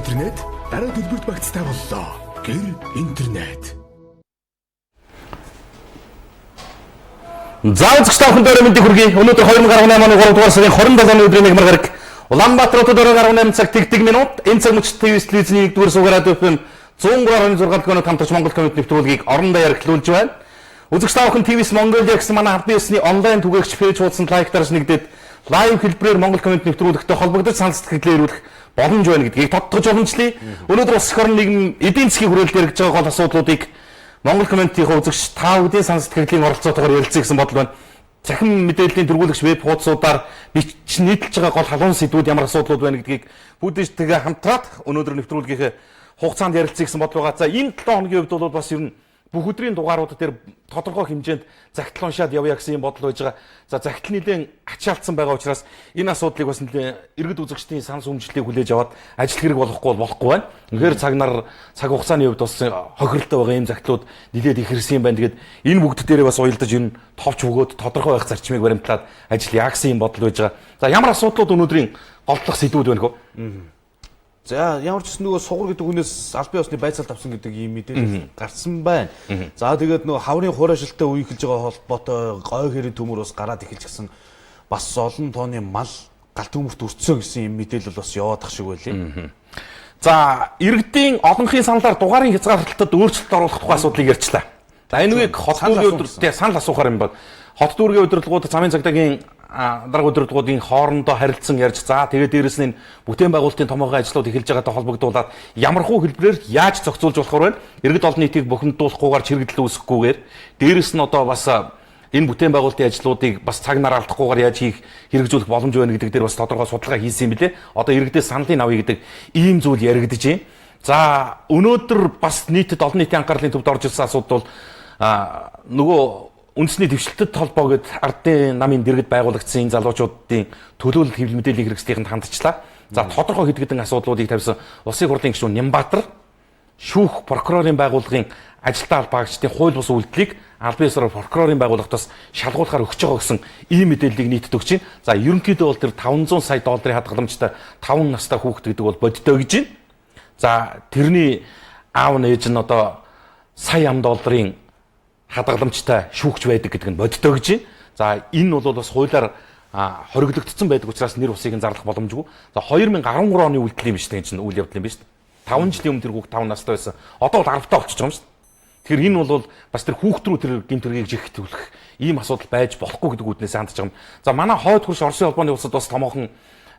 интернет дараа төлбөрт багцтай боллоо. Гэр интернет. За үзэгч тавхан дөрөв мэндийг хүргэе. Өнөөдөр 2018 оны 3 дугаар сарын 27-ны өдрийн нэмэр гараг. Улаанбаатар хотод 18 цаг тэгдэг минут. Энэ цаг мөчид телевиз телевизний 1-р сугаар радиофм 103.6 гоног хамтарч Монгол Коммент нэвтрүүлгийг орондоо яригдлуулж байна. Үзэгч тавхан телевиз Монгол гэсэн манай хамт биесний онлайн түгээгч пэйж хуудсанд лайктарч нэгдээд лайв хэлбэрээр Монгол Коммент нэвтрүүлэгтэй холбогдож санал сэтгэлээ ирүүлэх боломж байна гэдгийг тодтогч боломжлъя. Өнөөдөр улс их орны нийгэм эдийн засгийн хүрээлэлд яригдж байгаа гол асуудлуудыг Монгол Комментийн үзэгч та бүдийн санал сэтгэлийн оролцоотойгоор ярилцъя гэсэн бодол байна. Цахим мэдээллийн тэргүүлэгч веб хуудасуудаар бичиж нийтэлж байгаа гол халуун сэдвүүд ямар асуудлууд байна гэдгийг бүдээжтэйгээ хамтраад өнөөдөр нэвтрүүлгийнхээ хугацаанд ярилцъя гэсэн бодол байгаа. За энэ 7 хоногийн хувьд бол бас ер нь бүх өдрийн дугаарууд дээр тодорхой хэмжээнд захидал уншаад явъя гэсэн юм бодол байж байгаа. За захидал нэлээд ачаалтсан байгаа учраас энэ асуудлыг бас нэлээд иргэд үзэгчдийн санал сүмжлэлийг хүлээж аваад ажил хэрэг болохгүй байна. Үнэхээр цаг хугацааны хувьд бас хохирлтой байгаа ийм захидлууд нэлээд их ирсэн юм байна. Тэгээд энэ бүгд дээрээ бас уялдаж энэ товч бөгөөд тодорхой байх зарчмыг баримтлаад ажил яагсан юм бодол байж байгаа. За ямар асуудлууд өнөөдрийн голдлох сэдвүүд байна хөө? За ямар ч гэсэн нөгөө сугар гэдэг хүнээс аль бие усны байцаалт авсан гэдэг ийм мэдээлэл гарсан байна. За тэгээд нөгөө хаврын хураашилтаа үе эхэлж байгаа холбоотой гой хэрэг төмөр бас гараад эхэлж гисэн бас олон тооны мал галт төмөрт өртсөн гэсэн ийм мэдээлэл бас яваад ах шиг байлээ. За иргэдийн олонхын саналаар дугаарын хязгаарлалтад өөрчлөлт оруулах тухай асуудлыг ярьчлаа. За энэ үеийг хот дүүргийн өдрөлтөд санал асуухаар юм байна. Хот дүүргийн өдрөлгүүд замын цагдаагийн дарга өдрөлгүүдийн хоорондоо харилцан ярьж за тэгээд дээрэс нь бүтээн байгуулалтын томоохон ажлууд эхэлж байгаатай холбогдуулаад ямархуу хэлбэрээр яаж зохицуулж болохоор байна. Иргэд олон нийтийг бухимдуулахгүйгээр чирэгдэл үүсэхгүйгээр дээрэс нь одоо бас энэ бүтээн байгуулалтын ажлуудыг бас цаг нар алдахгүйгээр яаж хийх хэрэгжүүлэх боломж байна гэдэг дээр бас тодорхой судалгаа хийсэн юм билээ. Одоо иргэдээс саналын авъя гэдэг ийм зүйл яригдж байна. За өнөөдөр бас нийтэд олон нийтийн анхаарлын төвд орж ирсэн асуудал бол нөгөө үндэсний дэвшилтэд холбоо гэд ардын намын дэргэд байгуулагдсан энэ залуучуудын төлөөлөл хэвлэл мэдээллийн хэрэгслийнхэнд хандчихлаа. За тодорхой хэд хэдэн асуудлуудыг тавьсан Улсын хурлын гишүүн Нямбаатар шүүх прокурорын байгууллагын ажилтаа албаагчдын хууль бус үйлдэлийг аль биесээр прокурорын байгууллагатаас шалгуулахаар өгч байгаа гэсэн ийм мэдээллийг нийтэд өгч байна. За ерөнхийдөө бол тэр 500 сая долларын хадгаламжтай 5 настай хүүхэд гэдэг бол бодиттой гэж байна. За тэрний аав нээж нь одоо сая ам долларын хадгаламжтай шүүгч байдаг гэдэг нь бодиттой гэж байна. За энэ бол бас хуулиар хориглогдсон байдаг учраас нэр усыг зарлах боломжгүй. За 2013 оны үйлдэл юм биш тийм чинь үйл явдал юм биш. 5 жилийн өмнө тэр хүүхд 5 настай байсан. Одоо бол 10 таа болчихж байгаа юм шүү. Тэгэхээр энэ бол бас тэр хүүхд рүү тэр гэмтэргийг жигтүүлэх ийм асуудал байж болохгүй гэдэг үүднээс хандж байгаа юм. За манай хойд хурш Оросын холбооны улсад бас томоохон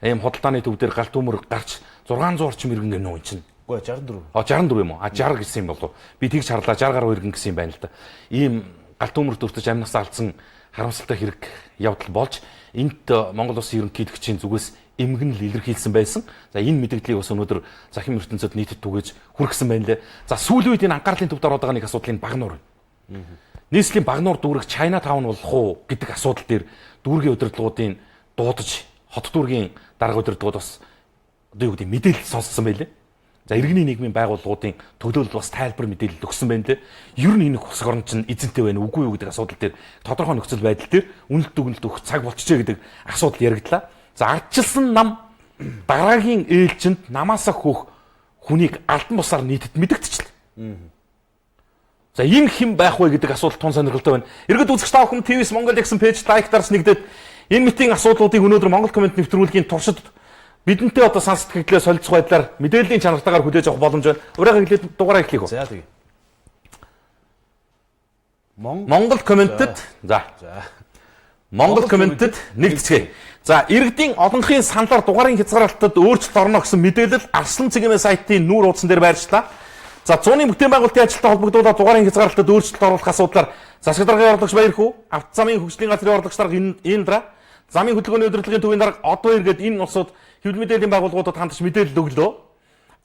ийм худалдааны төв дээр галт төмөр гарч 600 орчим иргэн гэнэ үн чинь. 64. 64 юм уу? 60 гэсэн юм болов. Би тэгж харлаа 60 гаруй иргэн гэсэн юм байна л да. Ийм галт төмөрт өртөж амнасаа алдсан харамсалтай хэрэг явдал болж энт Монгол улсын ерөнхийлөгчийн зүгээс эмгэнэл илэрхийлсэн байсан. За энэ мэдээллийг бас өнөөдөр захим ертөнцид нийтэд түгээж хүргэсэн байна лээ. За сүүлийн үед энэ анхаарлын төвд ороод байгаа нэг асуудлын багнуур байна. Нийслэлийн багнуур дүүрэх Чайна таун болох уу гэдэг асуудал дээр дүүргийн удирдлагуудын дуудаж хот дүүргийн дарга удирдлагууд бас одоо юу гэдэг мэдээлэл сонссон байлээ. За иргэний нийгмийн байгууллагуудын төлөөлөл бас тайлбар мэдээлэл өгсөн байна лээ. Ер нь энэ улс орн чинь эзэнтэй байна үгүй юу гэдэг асуудал дээр тодорхой нөхцөл байдал дээр үнэлт дүгнэлт өгөх цаг болчихжээ гэдэг асуудал яригдлаа. За ардчилсан нам дараагийн ээлжинд намаасаа хөөх хүнийг алдан бусаар нийтэд мэдэгдчихлээ. За энэ хэн байх вэ гэдэг асуулт тун сонирхолтой байна. Иргэд үзэгч та бүхэн ТВ-с Монгол гэсэн пэйж лайктарс нэгдээд энэ митинг асуудлуудыг өнөөдөр Монгол Коммент нэвтрүүлгийн туршид бидэнтэй одоо санал сэтгэлдээ солилцох байдлаар мэдээллийн чанартаагаар хүлээж авах боломж байна. Урайга хэлээд дугаараа эхлэе. За тийм. Монгол Комментэд Монгол Комментэд нэгдэцгээе. За иргэдийн олонхын саналаар дугаарын хязгаарлалтад өөрчлөлт орно гэсэн мэдээлэл Арслан цэгийн сайтын нүүр хуудсан дээр байршлаа. За зууны бүтээн байгуулалтын ажилтай холбогдуулаад дугаарын хязгаарлалтад өөрчлөлт оруулах асуудлаар засаг даргын орлогч Баярхүү, авто замын хөгжлийн газрын орлогч дарга Индра, замын хөдөлгөөний удирдлагын төвийн дарга одоо иргэд энэ улсууд хэвлэл мэдээллийн байгууллагуудад хандаж мэдээлэл өглөө.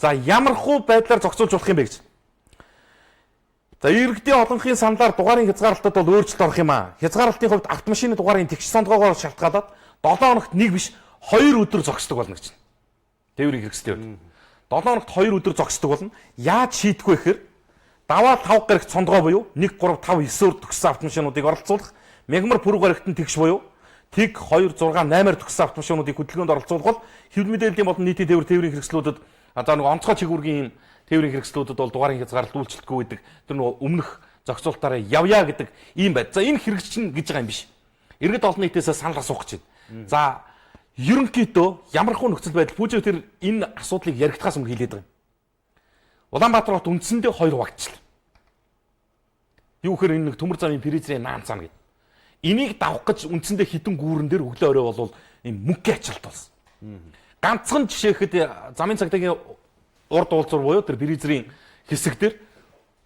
За ямархуу байдлаар зохицуулж болох юм бэ гэж. За иргэдийн олонхын саналаар дугаарын хязгаарлалтад бол өөрчлөлт орох юм аа. Хязгаарлалтын хувьд автомашины дугаарын тэгш сонгоогоор шалтгаалаад 7 хоногт нэг биш 2 өдөр зогсдог болно гэж. Тээврийн хэрэгслээ. 7 хоногт 2 өдөр зогсдог болно. Яаж шийдэх вэ гэхээр даваа 5 гарагт сондгоо буюу 1 3 5 9-оор төгссөн автомашинуудыг оролцуулах, мягмар пүрэв гарагт нь тэгш буюу Тэг 2 6 8-аар төгссөн автомашинуудыг хөдөлгөөнд оролцуулах бол хэвлэл мэдээллийн болон нийтийн тээврийн хэрэгслүүдэд За нэг онцгой чигүүргийн тээврийн хэрэгслүүдүүд бол дугаарын хязгаарлалт үйлчлэхгүй гэдэг тэр нэг өмнөх зохицуулалтаараа явъя гэдэг ийм байд. За энэ хэрэгжин гэж байгаа юм биш. Иргэд олон нийтээс санал асуух гэж байна. За ерөнхийдөө ямархуу нөхцөл байдал пүүжээ тэр энэ асуудлыг яригдахаас өмнө хэлээд байгаа юм. Улаанбаатар хот үндсэндээ 2 хуваагдчихлаа. Юу гэхээр энэ нэг төмөр замын призрийн наан цаана гэдэг. Энийг давах гэж үндсэндээ хитэн гүүрэн дээр өглөө орой бол ийм мөнгө ачаалт болсон. Ганцхан жишээхэд замын цагдаагийн урд уулзуур буюу тэр призрийн хэсэг дээр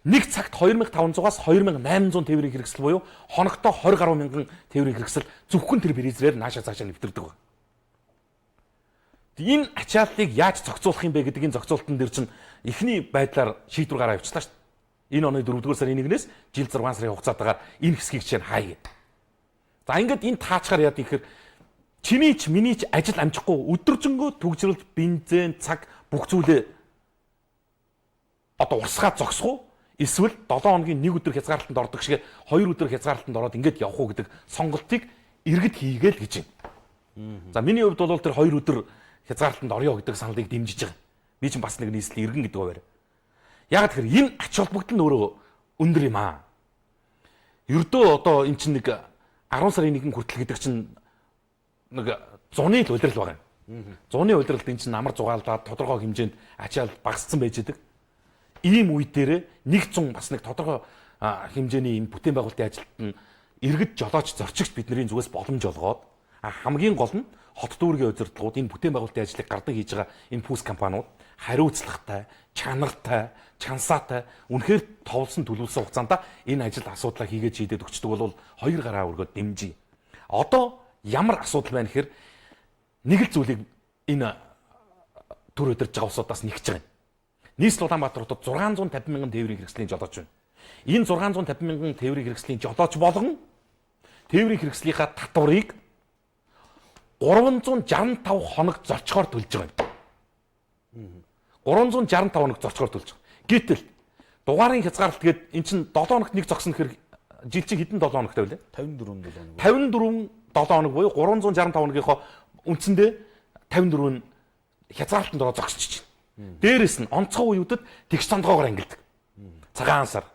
нэг цагт 2500-аас 2800 тээврийн хэрэгсэл буюу хоногтоо 20 гаруй мянган тээврийн хэрэгсэл зөвхөн тэр призрээр наашаа цаашаа нэвтэрдэг байна. Энэ ачаалтыг яаж зохицуулах юм бэ гэдэг энэ зохицуултын дээр чинь эхний байдлаар шийдвэр гараа авчлаа шүү дээ. Энэ оны 4-р сарын 1-ээс жил 6 сарын хугацаатаагаар энэ хэсгийг чинь хай гэдэг. За ингээд энэ таачгаар яа гэхээр чиний ч миний ч ажил амжихгүй өдөржингөө төгжрэлт бензин цаг бүх зүйлээ одоо урсгаа зогсох уу эсвэл 7 хоногийн 1 өдөр хязгаарлалтанд ордог шиг 2 өдөр хязгаарлалтанд ороод ингээд явах уу гэдэг сонголтыг иргэд хийгээл гэж байна. За миний хувьд бол тэр 2 өдөр хязгаарлалтанд орё гэдэг саналыг дэмжиж байгаа. Би чинь бас нэг нийслэлийн иргэн гэдэг байна. Яг тэгэхээр энэ ач холбогдол нь өөрөө өндөр юм аа. Ердөө одоо эн чинь нэг 10 сарын 1 хүртэл гэдэг чинь нэг зуны л удирдал байгаа юм. Зуны удирдалд эн чинь амар зугаалдаад тодорхой хэмжээнд ачаал багассан байж байгаа. Ийм үе дээр 100 бас нэг тодорхой хэмжээний энэ бүтээн байгуулалтын ажилд нь иргэд жолооч зорчигч бидний зүгээс боломж олгоод хамгийн гол нь хот дүүргийн удирдлагууд энэ бүтээн байгуулалтын ажлыг гардаг хийж байгаа энэ пүүс компаниуд хариуцлагатай, чанартай, чансаатай үнэхээр товлсон төлөвлөсөн хугацаанд энэ ажил асуудлаа хийгээд шийдээд өгчдөг бол 2 гараа өргөд дэмжиж. Одоо ямар асуудал байна гэхээр нэг л зүйлийг энэ төр өдөрж байгаа улсуудаас нэгж байгаа юм. Нийслэл Улаанбаатар хотод 650 мянган тээврийн хэрэгслийн жолооч байна. Энэ 650 мянган тээврийн хэрэгслийн жолооч болгон тээврийн хэрэгслийнхаа татварыг 365 хоног зорчгоор төлж байгаа юм. 365 хоног зорчгоор төлж байгаа. Гэтэл дугаарын хязгаарлалт гээд эн чинь 7 хоногт нэг зогсно хэрэг жил чинь хэдэн 7 хоногтой вэ? 54 7 хоног буюу 365 хоногийнхоо үндсэндээ 54 нь хязгаарлалтанд ороо зогсчих чинь. Дээрээс нь онцгой үеүүдэд тэгш цондгоогоор ангилдаг. Цагаан сар,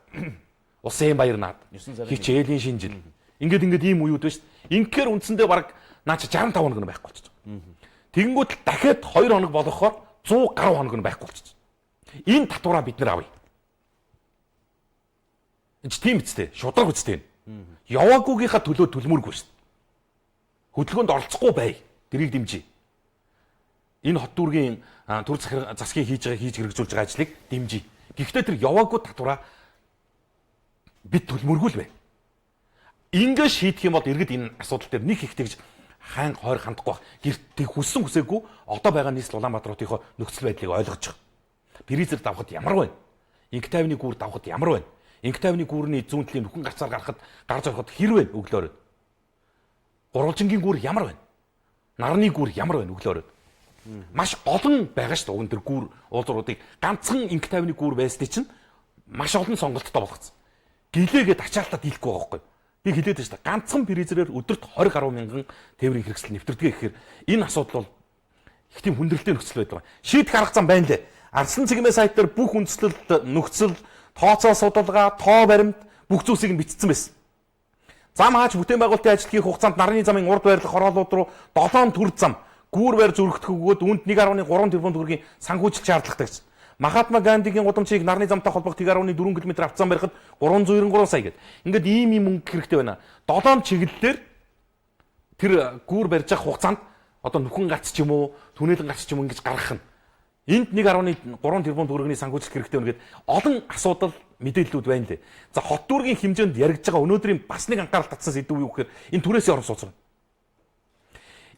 усын баяр наад, хичээлийн шинжил. Ингээд ийм үеуд байна шүү дээ. Инхээр үндсэндээ баг наач 65 хоног нь байхгүй болчихсон. Тэгэнгүүт дахиад 2 хоног болгохоор 100 гаруй хоног нь байхгүй болчихсон. Энэ татвараа бид нэр авъя. Энд тийм үстэй, шудраг үстэй. Яваагүйгийнхаа төлөө төлмөргүй шүү дээ. Хөдөлгөөнд оролцохгүй бай. Тэрийг дэмжиж. Энэ хот дүүргийн төр засгийн хийж хэрэгжүүлж байгаа ажлыг дэмжиж. Гэхдээ тэр яваагүй татвараа бид төлмөргүй л бай. Ингээд шийдэх юм бол иргэд энэ асуудал дээр нэг их тэгж хайн хойр хандахгүй баг. Гэрт хүссэн хүсээгүй одоо байгаа нийслэл Улаанбаатар хотынхоо нөхцөл байдлыг ойлгож байгаа. Призер давхад ямар байна? Инк тайвны гүүр давхад ямар байна? Инк тайвны гүүрний зүүнтлийн нүхэн гарцаар гарахад гарч ороход хэр байна өглөөрөө? Гурвалжингийн гүүр ямар байна? Нарны гүүр ямар байна өглөөрөө? Маш олон байгаа шүү дээ. Уг энэ гүүр уулзруудыг ганцхан инк тайвны гүүр байсны чинь маш олон сонголттой болгоцсон. Гэлээгээд ачаалтаа дийлэхгүй байгаа байхгүй. Би хэлээд байна шүү дээ. Ганцхан призерээр өдөрт 20 гаруй мянган тээврийн хэрэгсэл нэвтэрдэг гэхээр энэ асуудал бол их тийм хүндрэлтэй нөхцөл байдаг. Шийдэх арга зам байна лээ. Арслан цэгмээ сайт дээр бүх үндслэлт, нөхцөл, тооцоо судалгаа, тоо баримт бүх зүйлсийг нь бичсэн байсан. Зам хааж бүтээн байгуулалтын ажил хийх хугацаанд нарны замын урд байрлах хороолууд руу 7 төр зам гүүр байр зүрхтэх өгөөд үүнд 1.3 тэрбум төгрөгийн санхүүжилт шаардлагатай гэсэн. Махатма Гандигийн гудамжийг нарны замтай холбох 1.4 км авцсан барихад 393 сая гэдэг. Ингээд ийм мөнгө хэрэгтэй байна. 7 чиглэлээр тэр гүүр барьж авах хугацаанд одоо нүхэн гац ч юм уу, түнэлэн гац ч юм уу ингэж гаргах нь. Энд 1.3 тэрбум төгрөгийн санхүүжилт хэрэгтэй байна гэдэг олон асуудал мэдээллүүд байна лээ. За хот дүүргийн хэмжээнд яригдж байгаа өнөөдрийн бас нэг анхаарал татсан сэдв юу гэхээр энэ түрээсийн орон сууц.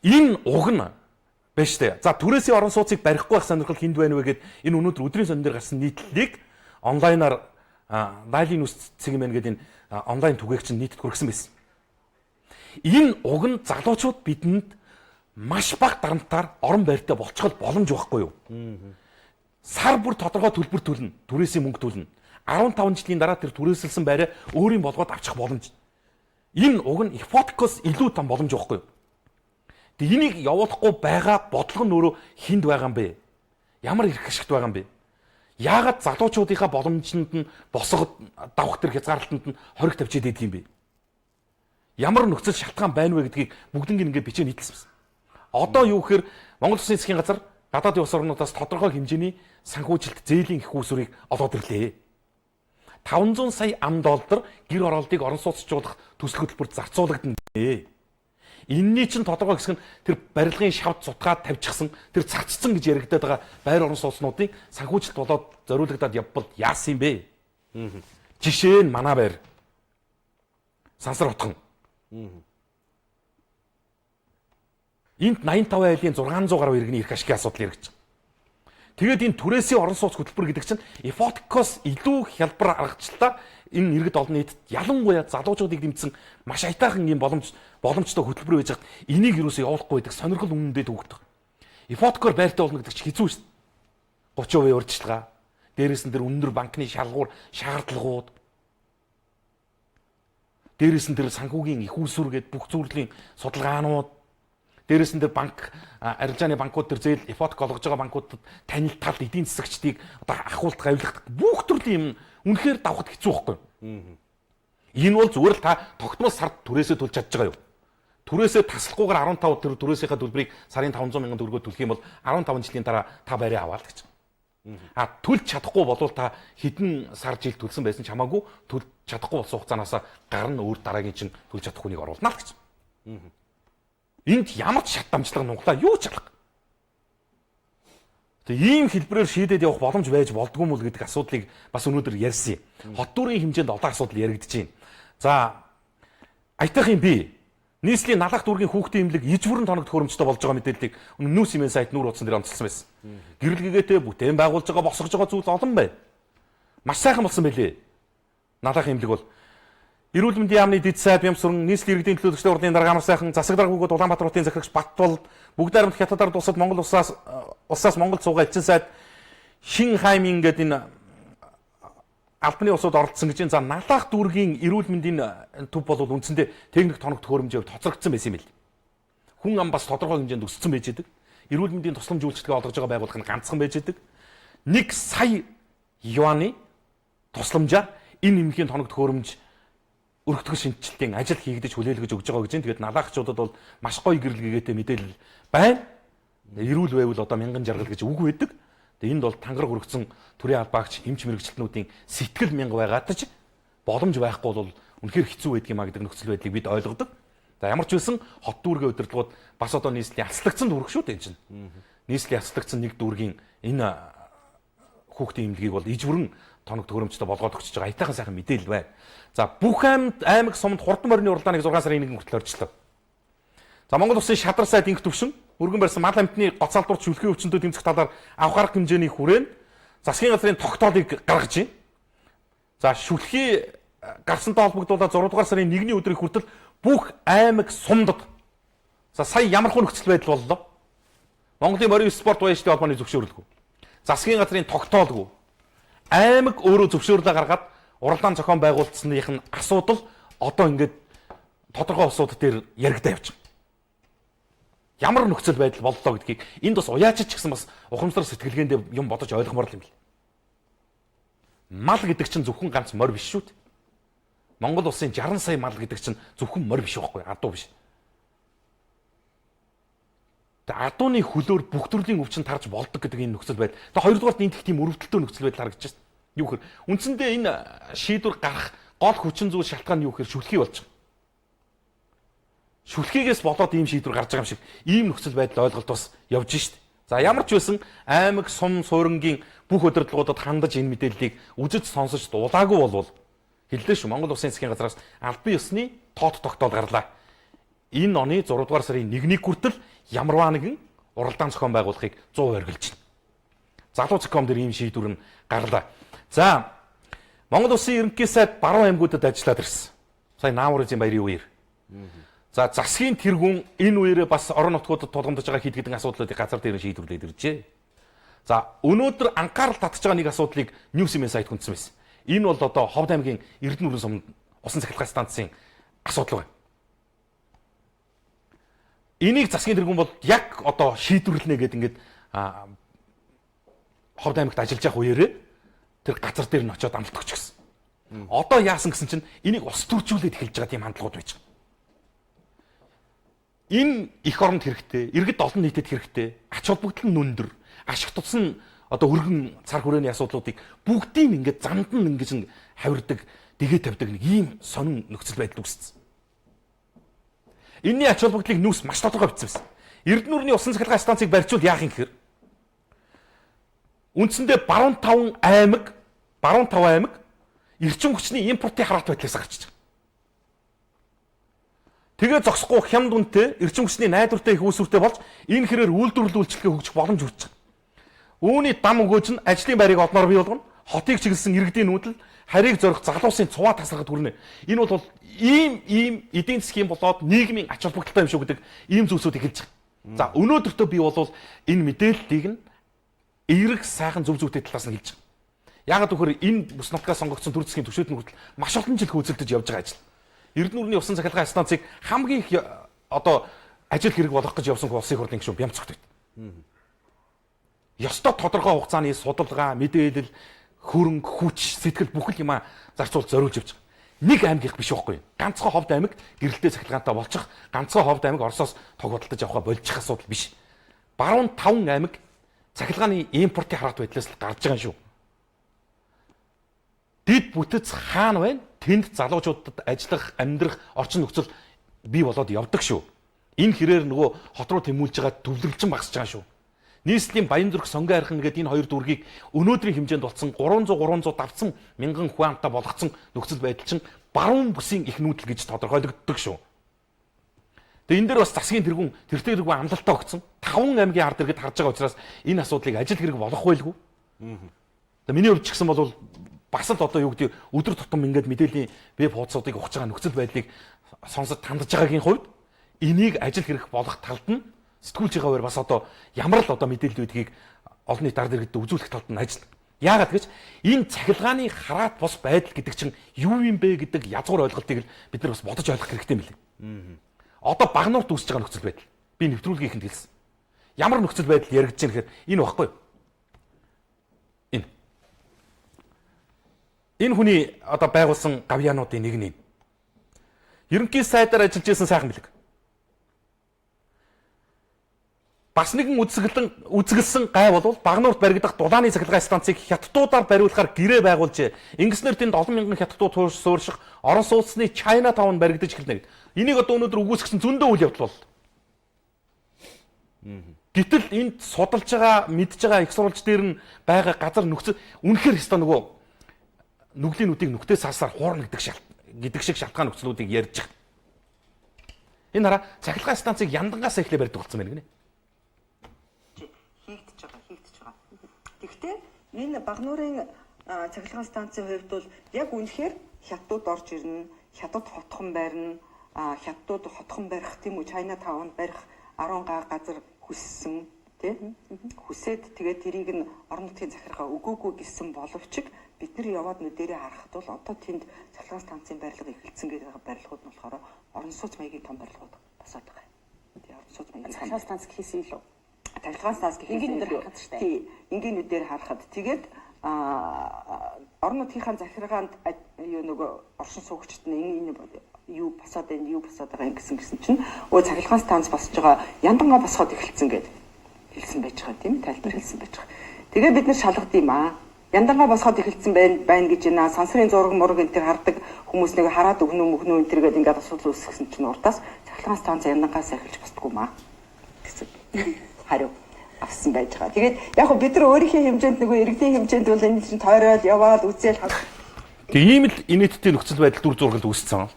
Энэ уг нь байна штэ. За түрээсийн орон сууцыг барихгүй байх сонирхол хүнд байна вэ гэд энэ өнөөдөр өдрийн сонин дээр гарсан нийтлэлийг онлайнаар Дайлийн нүс цэгмэн гэдэг энэ онлайн түгээгч нь нийтэд хүргэсэн байсан. Энэ уг нь залуучууд бидэнд маш бага дарамтаар орон байртай болцоход боломж байхгүй юу? Сар бүр тодорхой төлбөр төлнө, түрээсийн мөнгө төлнө. 15 жилийн дараа тэр түрээсэлсэн байраа өөрийн болгоод авчих боломж. Энэ уг нь ипотекоос илүү том боломж байхгүй юу? Тэг энийг явуулахгүй байгаа бодлого нь өөрөө хинд байгаа юм бэ? Ямар эрх ашигт байгаа юм бэ? Яагаад залуучуудынхаа боломжинд нь босгод давах тэр хязгаарлалтанд нь хориг тавьчиад идэг юм бэ? Ямар нөхцөл шалтгаан байна вэ гэдгийг бүгднийг ингээд бичээ нийтлсэн. Одоо юу гэхээр Монгол Улсын засгийн газар гадаадын улс орнуудаас тодорхой хэмжээний санхүүжилт зээлийн их усурыг олоод ирлээ. 500 сая $5 гэр оролтыг орон сууцчлуулах төсөл хөтөлбөрт зарцуулагдана. Энэний чинь тодорхой хэсэг нь тэр барилгын шавд цутгаад тавьчихсан тэр цацсан гэж яригдаад байгаа байр орон сууцнуудын санхүүжилт болоод зориулагдаад явбал яасан юм бэ? Жишээ нь манай байр Сансар утган. Энд 85 айлын 600 гаруй иргэний эрх ашигын асуудал яригдж байгаа. Тэгээд энэ түрээсийн орон сууц хөтөлбөр гэдэг чинь эфотикоос илүү хялбар аргачлалаа энэ иргэд олон нийтэд ялангуяа залуучуудыг дэмжсэн маш аятайхан юм боломжтой хөтөлбөр байж хаад энийг юусоо явуулахгүй гэдэг сонирхол үнэндээ төгөлдөг. Эфотикоор байртай болно гэдэг чинь хэцүү шүү дээ. 30% урьдчилгаа. Дээрээс нь тэр өндөр банкны шалгуур шаардлагууд. Дээрээс нь тэр санхүүгийн их усүр гэдэг бүх зүйлийн судалгаанууд. Дээрээс нь тэр банк арилжааны банкуд тэр зээл эфотик олгож байгаа банкудад танил тал эдийн засагчдыг одоо ахуулт гавилгах бүх төрлийн юм үнэхээр давхад хэцүү байхгүй. Энэ бол зүгээр л та тогтмол сард түрээсээ төлж чадж байгаа юу? Түрээсээ таслахгүйгээр 15 тэр түрээсийнхаа төлбөрийг сарын 500 мянган төгрөгөөр төлөх юм бол 15 жилийн дараа та байраа аваад гэж. Төлж чадахгүй болвол та хэдэн сар жил төлсөн байсан ч хамаагүй төлж чадахгүй болсон хугацаанаас гарна өөр дараагийн чинь төлж чадах хүнийг оруулна л гэж. Энд ямар ч шат дамжлага нуглаа юу ч алга. Тэгээ ийм хэлбэрээр шийдээд явах боломж байж болдгүй мөл гэдэг асуудлыг бас өнөөдөр ярьсан юм. Хот дүүрийн хэмжээнд олон асуудал яригдж байна. За аятайхан би нийслэлийн налах дүүргийн хүүхдийн эмнэлэг ижвэрэн тоногт хөрөмжтэй болж байгаа мэдээллийг нүүс имэн сайт нүүр утсан дээр онцлсан байсан. Гэрэлгээтэй бүтээн байгуулж байгаа босгож байгаа зүйл олон байна. Маш сайхан болсон байлээ. Налах эмнэлэг бол Эрүүл мэндийн яамны дэд сайд Бямсурн нийслэлийн иргэдийн төлөөлөгчдийн урдын дарга амар сайхан засаг даргуугууд Улаанбаатар хотын захирагч Баттбол бүгд найрамд хятадаар тусад Монгол улсаас Монгол цугаа элчин сайд Шин Хаймин гэдэг энэ албаны улсууд оролцсон гэж за налах дүүргийн эрүүл мэндийн төв бол үндсэндээ техник тоногт хөрөмжөөр тоцрогдсон байсан юм л. Хүн ам бас тодорхой хэмжээнд өссөн байж байгаа. Эрүүл мэндийн тусламж үйлчилгээ олгож байгаа байгууллага нь ганцхан байж байгаа. 1 сая юаны тусламжаар энэ эмнэлгийн тоногт хөрөмж өргөтгөл шинжилтийн ажил хийгдэж хүлээлгэж өгж байгаа гэж. Тэгээд налаагчдад бол маш гоё гэрэлгээтэй мэдээлэл байна. Эрүүл байвал одоо мянган жаргал гэж үг байдаг. Тэгээд энд бол тангараг өргөцсөн төрийн албаагч эмч мэрэгчлэнүүдийн сэтгэл мянга байгаад ч боломж байхгүй бол үнэхээр хэцүү байдаг юм а гэдэг нөхцөл байдлыг бид ойлгодог. За ямар ч байсан хот дүүргийн удирдлагууд бас одоо нийслэлийн яцлагдсан дүүрэг шүү дээ энэ чинь. Нийслэлийн яцлагдсан нэг дүүргийн энэ хүүхдийн эмнэлгийг бол ижвэрэн тоног төгрөмжтэй болгоод өгч байгаа аятайхан сайхан мэдээлэл байна. За бүх аймаг сумд хурдан морины уралдааныг 6 сарын 1-нд хүртэл орчлоо. За Монгол Улсын шадар сайд инх төвшин өргөн барьсан мал амтны гоцаалдурч шүлхийн өвчнөд тэмцэх талаар авах арга хэмжээний хүрээнд засгийн газрын тогтоолыг гаргаж байна. За шүлхий гарсантай холбогдуулаад 6 дугаар сарын 1-ний өдрийг хүртэл бүх аймаг сумдад за сая ямар хүн нөхцөл байдал боллоо. Монголын морин спорт баяжтын холбооны зөвшөөрлөгөө. Засгийн газрын тогтоолгүй аймаг өөрөө зөвшөөрлөө гаргаад уралдаан зохион байгуулалтсных нь асуудал одоо ингээд тодорхой улсууд дээр яригдаа явж байгаа. Ямар нөхцөл байдал боллоо гэдгийг энд бас уяачч гэсэн бас ухамсар сэтгэлгээндээ юм бодож ойлгомоор юм бэл. Мал гэдэг чинь зөвхөн ганц морь биш шүү дээ. Монгол улсын 60 сая мал гэдэг чинь зөвхөн морь биш байхгүй адуу биш. Тэгээ адууны хөлөөр бүх төрлийн өвчин тарж болдог гэдэг энэ нөхцөл байдал. Тэгээ хоёрдугаарт энэ их тийм өрөвдөлтөө нөхцөл байдал харагдаж байна. Юу гэхээр үндсэндээ энэ шийдвэр гарах гол хүчин зүйл шалтгаан нь юу гэхээр шүлхий болж байгаа. Шүлхийгээс болоод ийм шийдвэр гарч байгаа юм шиг ийм нөхцөл байдал ойлголт бас явж шít. За ямар ч байсан аймаг сум суурингийн бүх удирдлагуудад хандаж энэ мэдээллийг үжиж сонсож дуулаагүй болвол хэллээ шүү Монгол Улсын засгийн газраас албан ёсны тоот тогтоол гарлаа. Энэ оны 6 дугаар сарын 1-ний хүртэл ямарваа нэгэн уралдаан зохион байгуулахыг 100% оргилж байна. Залуу зохион дээр ийм шийдвэр нь гарлаа. За Монгол Улсын ерөнхий сайд баруун аймагуудад ажиллаад ирсэн. Сая Нааврын баярын үеэр. За засгийн тэргүүн энэ үеэрээ бас орон нутгуудад тулгамдж байгаа хэд хэдэн асуудлуудыг газар дээр шийдвэрлээд иржээ. За өнөөдөр анхаарал татж байгаа нэг асуудлыг News Image сайт хүндсэн байсан. Энэ бол одоо Ховд аймгийн Эрдэнэ өргөн сумд усан цахилгаан станцын асуудал байна. Энийг засгийн тэргүүн бол яг одоо шийдвэрлэнэ гэдэг ингээд Ховд аймагт ажиллаж явах үеэрээ тэр газар дээр нь очиод амлалт өгч гисэн. Одоо яасан гэсэн чинь энийг ус төржүүлээд эхэлж байгаа тийм хандлагууд байж байгаа. Энэ их оронд хэрэгтэй, иргэд олон нийтэд хэрэгтэй, ач холбогдол нь өндөр, ашиг тус нь одоо өргөн цар хүрээний асуудлуудыг бүгдийг ингээд замд нь ингэж хавирдаг, дэгээ тавьдаг нэг ийм сонин нөхцөл байдал үүссэн. Энийний ач холбогдлыг нүүс маш тодорхой бичсэн. Эрдэнэ уурны усан цахилгаан станцыг барьчвал яах юм гэхээр үндсэндээ баруун 5 аймаг эрчим хүчний импортын хараат байдлаас гарч байгаа. Тэгээ зогсохгүй хямд үнэтэй эрчим хүчний найдвартай их үүсвэртэй болж энэ хэрээр үйлдвэрлэл үйлчлэгээ хөгжих боломж хүрч байгаа. Үүний дам өгөөж нь ажлын байрыг олноор бий болгоно. Хотыг чиглэсэн иргэдийн нүүдэл харийг зорих залуусын цуваа тасрахад хүрнэ. Энэ бол ийм эдийн засгийн болоод нийгмийн ач холбогдолтой юм шүү гэдэг ийм зүйлсүүд эхэлж байгаа. За өнөөдөртөө би бол энэ мэдээллийг нь эерэг сайхан зөв зүйтэй талаас нь хэлж байгаа. Яагаад гэвэл энэ бүс нутгаас сонгогдсон төр засгийн төвшөөтний хүртэл маш олон жил хөөцөлдөж явж байгаа ажил. Эрдэнэ үурны усан цахилгаан станцыг хамгийн их одоо ажил хэрэг болгох гэж явсан улсын хурлын гишүүн Бямцогт байт. Ёстой тодорхой хугацааны судалгаа, мэдээлэл, хөрөнгө, хүч, сэтгэл бүхэл юмаа зарцуулж зориулж явж байгаа. Нэг аймгийнх биш байхгүй. Ганцхан ховд аймаг гэрэлтэй цахилгаантай болчих, ганцхан ховд аймаг Оросоос тог худалдаж авахаа болчих асуудал биш. Баруун 5 аймаг цахилгааны импортын хараат байдлаас л гарч байгаа юм шүү. Дид бүтэц хаана байна? Тэнд залуучуудад ажиллах, амьдрах орчин нөхцөл бий болоод явдаг шүү. Энэ хэрээр нөгөө хот руу тэмүүлж байгаа төвлөрөлчин багасж байгаа шүү. Нийслэлийн Баянзүрх сонгон архин гэдэг энэ хоёр дүүргийг өнөөдрийн хэмжээнд болсон 300 давцсан мянган хүн амтаа болгоцсон нөхцөл байдал чинь баруун бүсийн их нүүдэл гэж тодорхойлогддог шүү. Тэгээ энэ дээр бас засгийн тэргүүн тэртээ тэргүүн амлалтаа өгсөн. 5 аймгийн ард иргэд харж байгаа учраас энэ асуудлыг ажил хэрэг болох байлгүй. Тэгээ миний хувьд ч гэсэн бол бас л одоо юу гэдэг өдөр тутам ингээд мэдээллийн веб хуудасуудыг ухаж байгаа нөхцөл байдлыг сонсож тандж байгаагийн хувьд энийг ажил хэрэг болох талд нь сэтгүүлч байгаагаар бас одоо ямар л одоо мэдээлэл үүдгийг олон нийт ард иргэдэд үзүүлэх талд нь ажил. Яагаад гэж энэ цахилгааны хараат бос байдал гэдэг чинь юу юм бэ гэдэг язгуур ойлголтыг л бид нар бас бодож ойлгох хэрэгтэй юм билээ. Одоо багнуурт үүсэж байгаа нөхцөл байдал. Би нэвтрүүлгийхэнд хэлсэн. Ямар нөхцөл байдал яригдж байгаа гэхээр энэ баггүй юу? Энэ хүний одоо байгуулсан гавьяануудын нэг нь. Ерөнхий сайдаар ажиллаж байсан сайхан бэлэг. Бас нэгэн үзэсгэлэн гай бол Багнуурт баригдах дулааны цахилгаан станцыг хятадуудаар бариулахаар гэрээ байгуулжээ. Ингэснээр тэнд олон мянган хятадууд суурших Орос улсны China Town баригдаж эхэлнэ гэд. Энийг одоо өнөөдөр үгүйсгэсэн зөндөө үйл явдал бол. Гэтэл энд судалж байгаа, мэдж байгаа их сурвалж дээр нь байгаа газар нөхцөл үнэхээр хэвээр нөгөө нүглийн нүдийг нүхтэй саасаар хуурна гэдэг шиг шалтгаан нөхцлүүдийг ярьж байгаа. Энэ хараа цахилгаан станцыг яндангаас эхлээ барьдаг болсон байна гинэ. Хийгдэж байгаа. Гэхдээ энэ Багнуурын цахилгаан станцын хувьд бол яг үнэхээр хятадууд орж ирнэ, хятад хотхон барина, хятадууд хотхон барих тийм үү, China Town барих 10 газар хүссэн тийм хүсээд тэгээд тэрийг нь орон нутгийн захиргаа өгөөгүй гэсэн боловч бид нар яваад нүдэрээ харахад бол одоо тэнд цахилгаан станцын барилга эхэлсэн гэдэг барилгууд нь болохоор орон сууц маягийн том барилгууд босоод байгаа. Тэгээ орон сууц маягийн цахилгаан станц гэхээсээ илүү цахилгаан станц гэхээсээ илүү тий энгийн нүдээр харахад тэгээд орон нутгийн захиргаанд юу нөгөө оршин суугчид нь энэ юу босоод байгаа гэсэн чинь өө цахилгаан станц босож байгаа яндангаа босоход эхэлсэн гэдэг хэлсэн байж байгаа тийм тайлбар хэлсэн байж байгаа. Тэгээ бид нар шалгад юм аа. Яндангаа босоход эхэлсэн байна гэж байна. Сансрын зураг мураг энэ төр хардаг хүмүүс нэг хараад өгнө энэ төр гэдэг ингээд асуудал үүсгэсэн чинь уртаас цахилгаан станц яндангаас эхэлж босдгоо маа гэсэн хариу авсан байж байгаа. Тэгээд яг хөө бид нар өөрийнхөө хэмжээнд нөгөө иргэдийн хэмжээнд бол энэ чинь тойроод яваад үзэл Тэгээ ийм л инээдтэй нөхцөл байдал дүр зургал үүссэн.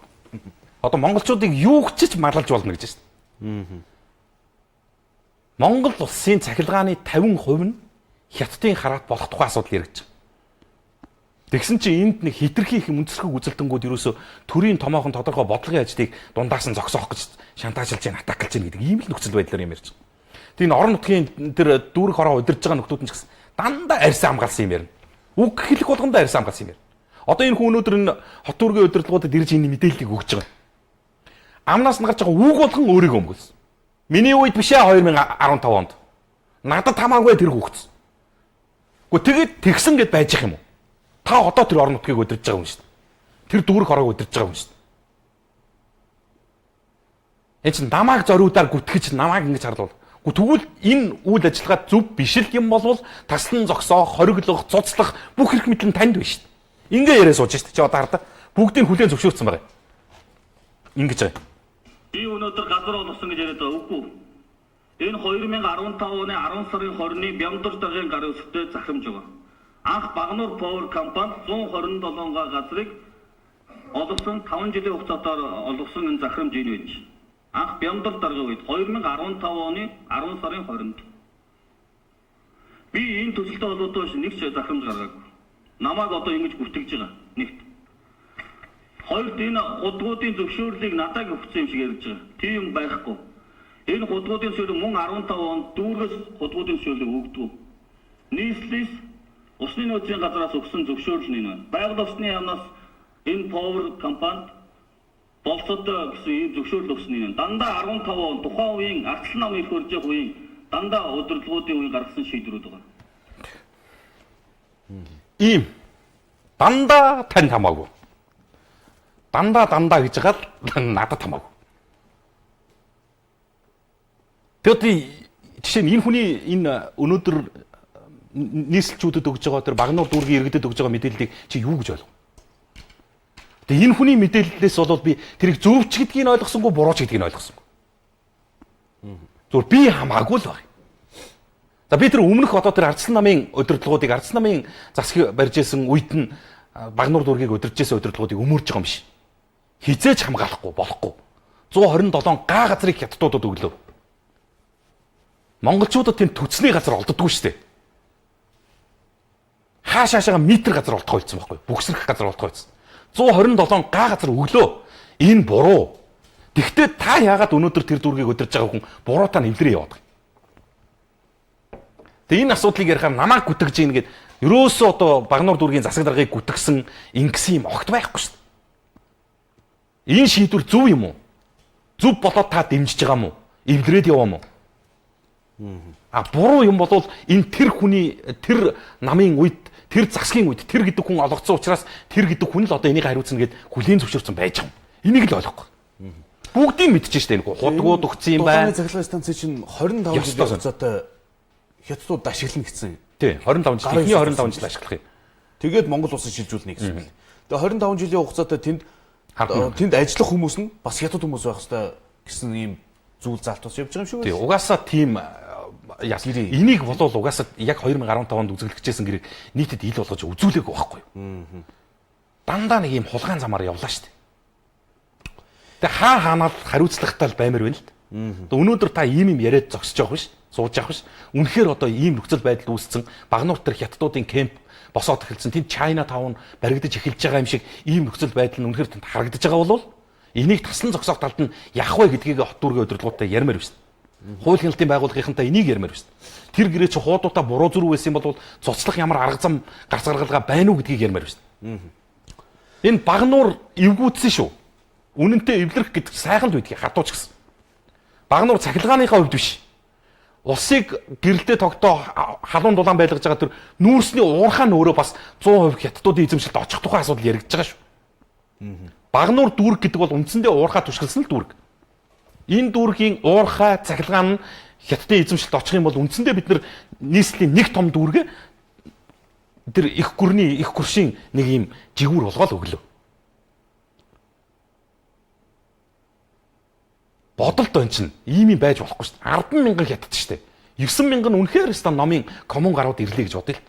Одоо монголчуудыг юу ч марлаж болно гэж байна. Монгол улсын цахилгааны 50% нь хятадын хараат болох тухай асуудал яригдж байгаа. Тэгсэн чинь энд нэг хитрхи их үндэслэх үзэлтэнгүүд ерөөсө төрийн томоохон тодорхой бодлогын ажлыг дундаас нь зогсоох гэж шантаажлж байна, атаклж байна гэдэг ийм л нөхцөл байдлаар юм ярьж байгаа. Тэгээ энэ орон нутгийн тэр дүүрэг хороо удирж байгаа нөхдүүд нь ч гэсэн дандаа арьсан хамгаалсан юм ярина. Үг хэлэх болгондоо арьсан хамгаалсан юм ярина. Одоо энэ хүн өнөөдөр энэ хот дүүргийн удирдлагуудад ирж энэ мэдээллийг өгч байгаа. Амнаас нь гарч байгаа үг болгон өөрийгөө өмгөлсөн. Миний үед бишээ 2015 онд. Надад хамаагүй тэр хөгцсөн. Гэхдээ тэгээд тэгсэн гэд байж их юм уу? Та одоо тэр орон нутгийг удирдах байгаа юм шүү дээ. Тэр дүүрэг хороог удирдах байгаа юм шүү дээ. Энд чинь намайг зориудаар гүтгэж намайг ингэж харлуул. Тэгвэл энэ үйл ажиллагаа зөв биш л юм болвол таслан зогсоох, хориглох, цуцлах бүх эрх мэдэл нь танд байна шүү дээ. Ингээ яриа сууж шүү дээ. Чи одоо хардаа бүгдийг хүлээн зөвшөөрсөн байгаа. Ингэж байгаа. Би өнөөдөр газар олгосон гэж яриад байгаа үгүй. Энэ 2015 оны 10 сарын 20-ны Бямдар даргын гар үстэй захирамж байгаа. Анх Багнуур Power компани 127 га газрыг олгосон 5 жилийн хугацаатаар олгосон энэ захирамж энэ байж. Анх Бямдар даргын үед 2015 оны 10 сарын 20-нд би энэ төсөлтөд болоод нэг ч захирамж гаргаагүй. Намайг одоо ингэж бүртгэж байгаа. Нэгт. Хоёрт энэ худгуудын зөвшөөрлийг надад өгсөн юм шиг ярьж байгаа. Тийм юм байхгүй. Энэ худгуудын зөвшөөрөл мөн 15 онд дүүргээс худгуудын зөвшөөрлийг өгдөг. Нийслэlis усны нөөцийн газраас өгсөн зөвшөөрөл нь байна. Байгаль усны яамнаас энэ Power компанид болцоод гэсэн ийм зөвшөөрөл өгсөн юм. Дандаа 15 он тухайн үеийн арслан нам их хөрж явах үеийн дандаа удирдлагуудын үеийн гаргасан шийдвэрүүд байгаа. Ийм дандаа тань хамаагүй. Дандаа гэж хагаад надад хамаагүй. Тэгэхдээ жишээ нь энэ хүний энэ өнөөдөр нийслэлчүүдэд өгж байгаа тэр Багнуур дүүргийн иргэдэд өгж байгаа мэдээллийг чи юу гэж ойлгов? Тэгээ энэ хүний мэдээллээс бол би тэрийг зөв ч гэдгийг ойлгосонгүй, буруу ч гэдгийг ойлгосонгүй. Зүгээр би хамаагүй л байна. За би тэр өмнөх одоо тэр Ардсан намын удирдлагуудыг Ардсан намын засаг барьж исэн үед нь Багнуур дүүргийг удирж исэн удирдлагуудыг өмөрж байгаа юм биш. Хизээж хамгаалахгүй болохгүй. 127 га газрыг хятадуудад өглөө. Монголчуудад тийм төцний газар олддоггүй шүү дээ. Хаашаашаа метр газар олдох байсан байхгүй. Бүгсрэх газар олдох байсан. 127 га газар өглөө. Энэ буруу. Тэгвэл та яагаад өнөөдөр тэр дүүргийг удирж байгаа хүн буруутаа нэвлэрээ яваад байгаа. Тэгээ энэ асуудлыг ярихаар намайг гүтгэж ийн гэд ерөөсөө одоо Багнуур дүүргийн засаг даргаыг гүтгсэн ингэсэн юм огт байхгүй шүү дээ. Энэ шийдвэр зөв юм уу? Зөв болоод та дэмжиж байгаа юм уу? Эвлэрээд яваа юм уу? Буруу юм бол энэ тэр хүний тэр намын үед тэр засгийн үед тэр гэдэг хүн олгоцсон учраас тэр гэдэг хүн л одоо энийг хариуцна гэд хүлээн зөвшөөрсөн байж байгаа юм. Энийг л ойлгохгүй. Бүгдийг мэдчихэж штэ энэ худгууд өгсөн юм байна. Дулааны цахилгаан станцын чинь 25 жилийн хугацаатай хятадууд ашиглана гэсэн. Тий, 25 жил. Эхний 25 жил ашиглах юм. Тэгээд Монгол улсыг шилжүүлнэ гэсэн үг. Тэгээ 25 жилийн хугацаатай тэнд ажиллах хүмүүс нь бас хятад хүмүүс байх хэрэгтэй гэсэн ийм зүйл заалтус явж байгаа юм шиг байна. Тий, угаасаа тийм энийг болов угаасаа яг 2015 онд үзэгдчихсэн гэрэг нийтэд ил болгож үзүүлээгүй байхгүй юу. Дандаа нэг ийм хулгайн замаар явлаа шүү дээ. Тэгээ хаанаад хариуцлагатай л баймар байна л да. Өнөөдөр та ийм юм яриад зогсож байгаа биш, сууж байгаа биш. Үнэхээр одоо ийм нөхцөл байдал үүссэн Багнуур төр хятадуудын кемп босоод эхэлсэн. Тэнд China Town баригдаж эхэлж байгаа юм шиг ийм нөхцөл байдал нь үнэхээр тэнд харагдаж байгаа бол энийг таслан зогсоох талд нь яах вэ гэдгийг хот дүүргийн удирдлагуудтай ярмаар биш. Хууль хяналтын байгууллагынхантай энийг ярмаар биш. Тэр гэрээ чи хуудуудаа буруу зүрх байсан бол цуцлах ямар арга зам гарц гаргалгаа байна уу гэдгийг ярмаар биш. Энэ Багнуур эвгүүцсэн шүү. Үнэнтэй эвлэрэх гэдэг сайхан л байдгийг хатууч гэсэн. Багнуур цахилгааныхаа хувьд биш. Улсыг гэрэлтэй тогтоо халуун дулаан байлгаж байгаа тэр нүүрсний уурхаа нь өөрөө бас 100% хятадуудын эзэмшилд очих тухай асуудал яригдж байгаа шүү. Багнуур дүүрэг гэдэг бол үндсэндээ уурхаа тушгалсан л дүүрэг. Энэ дүүргийн уурхай цахилгаан нь хятадын эзэмшилд очих юм бол үндсэндээ бид нар нийслэлийн нэг том дүүргээ тэр их гүршийн нэг юм жигүүр болгоол өглөө. Бодолтой энэ чинь ийм юм байж болохгүй шүү дээ. 10,000 хятад шүү дээ. 9,000 нь үнэхээр өстө номын коммун гарууд ирлээ гэж бодъё л.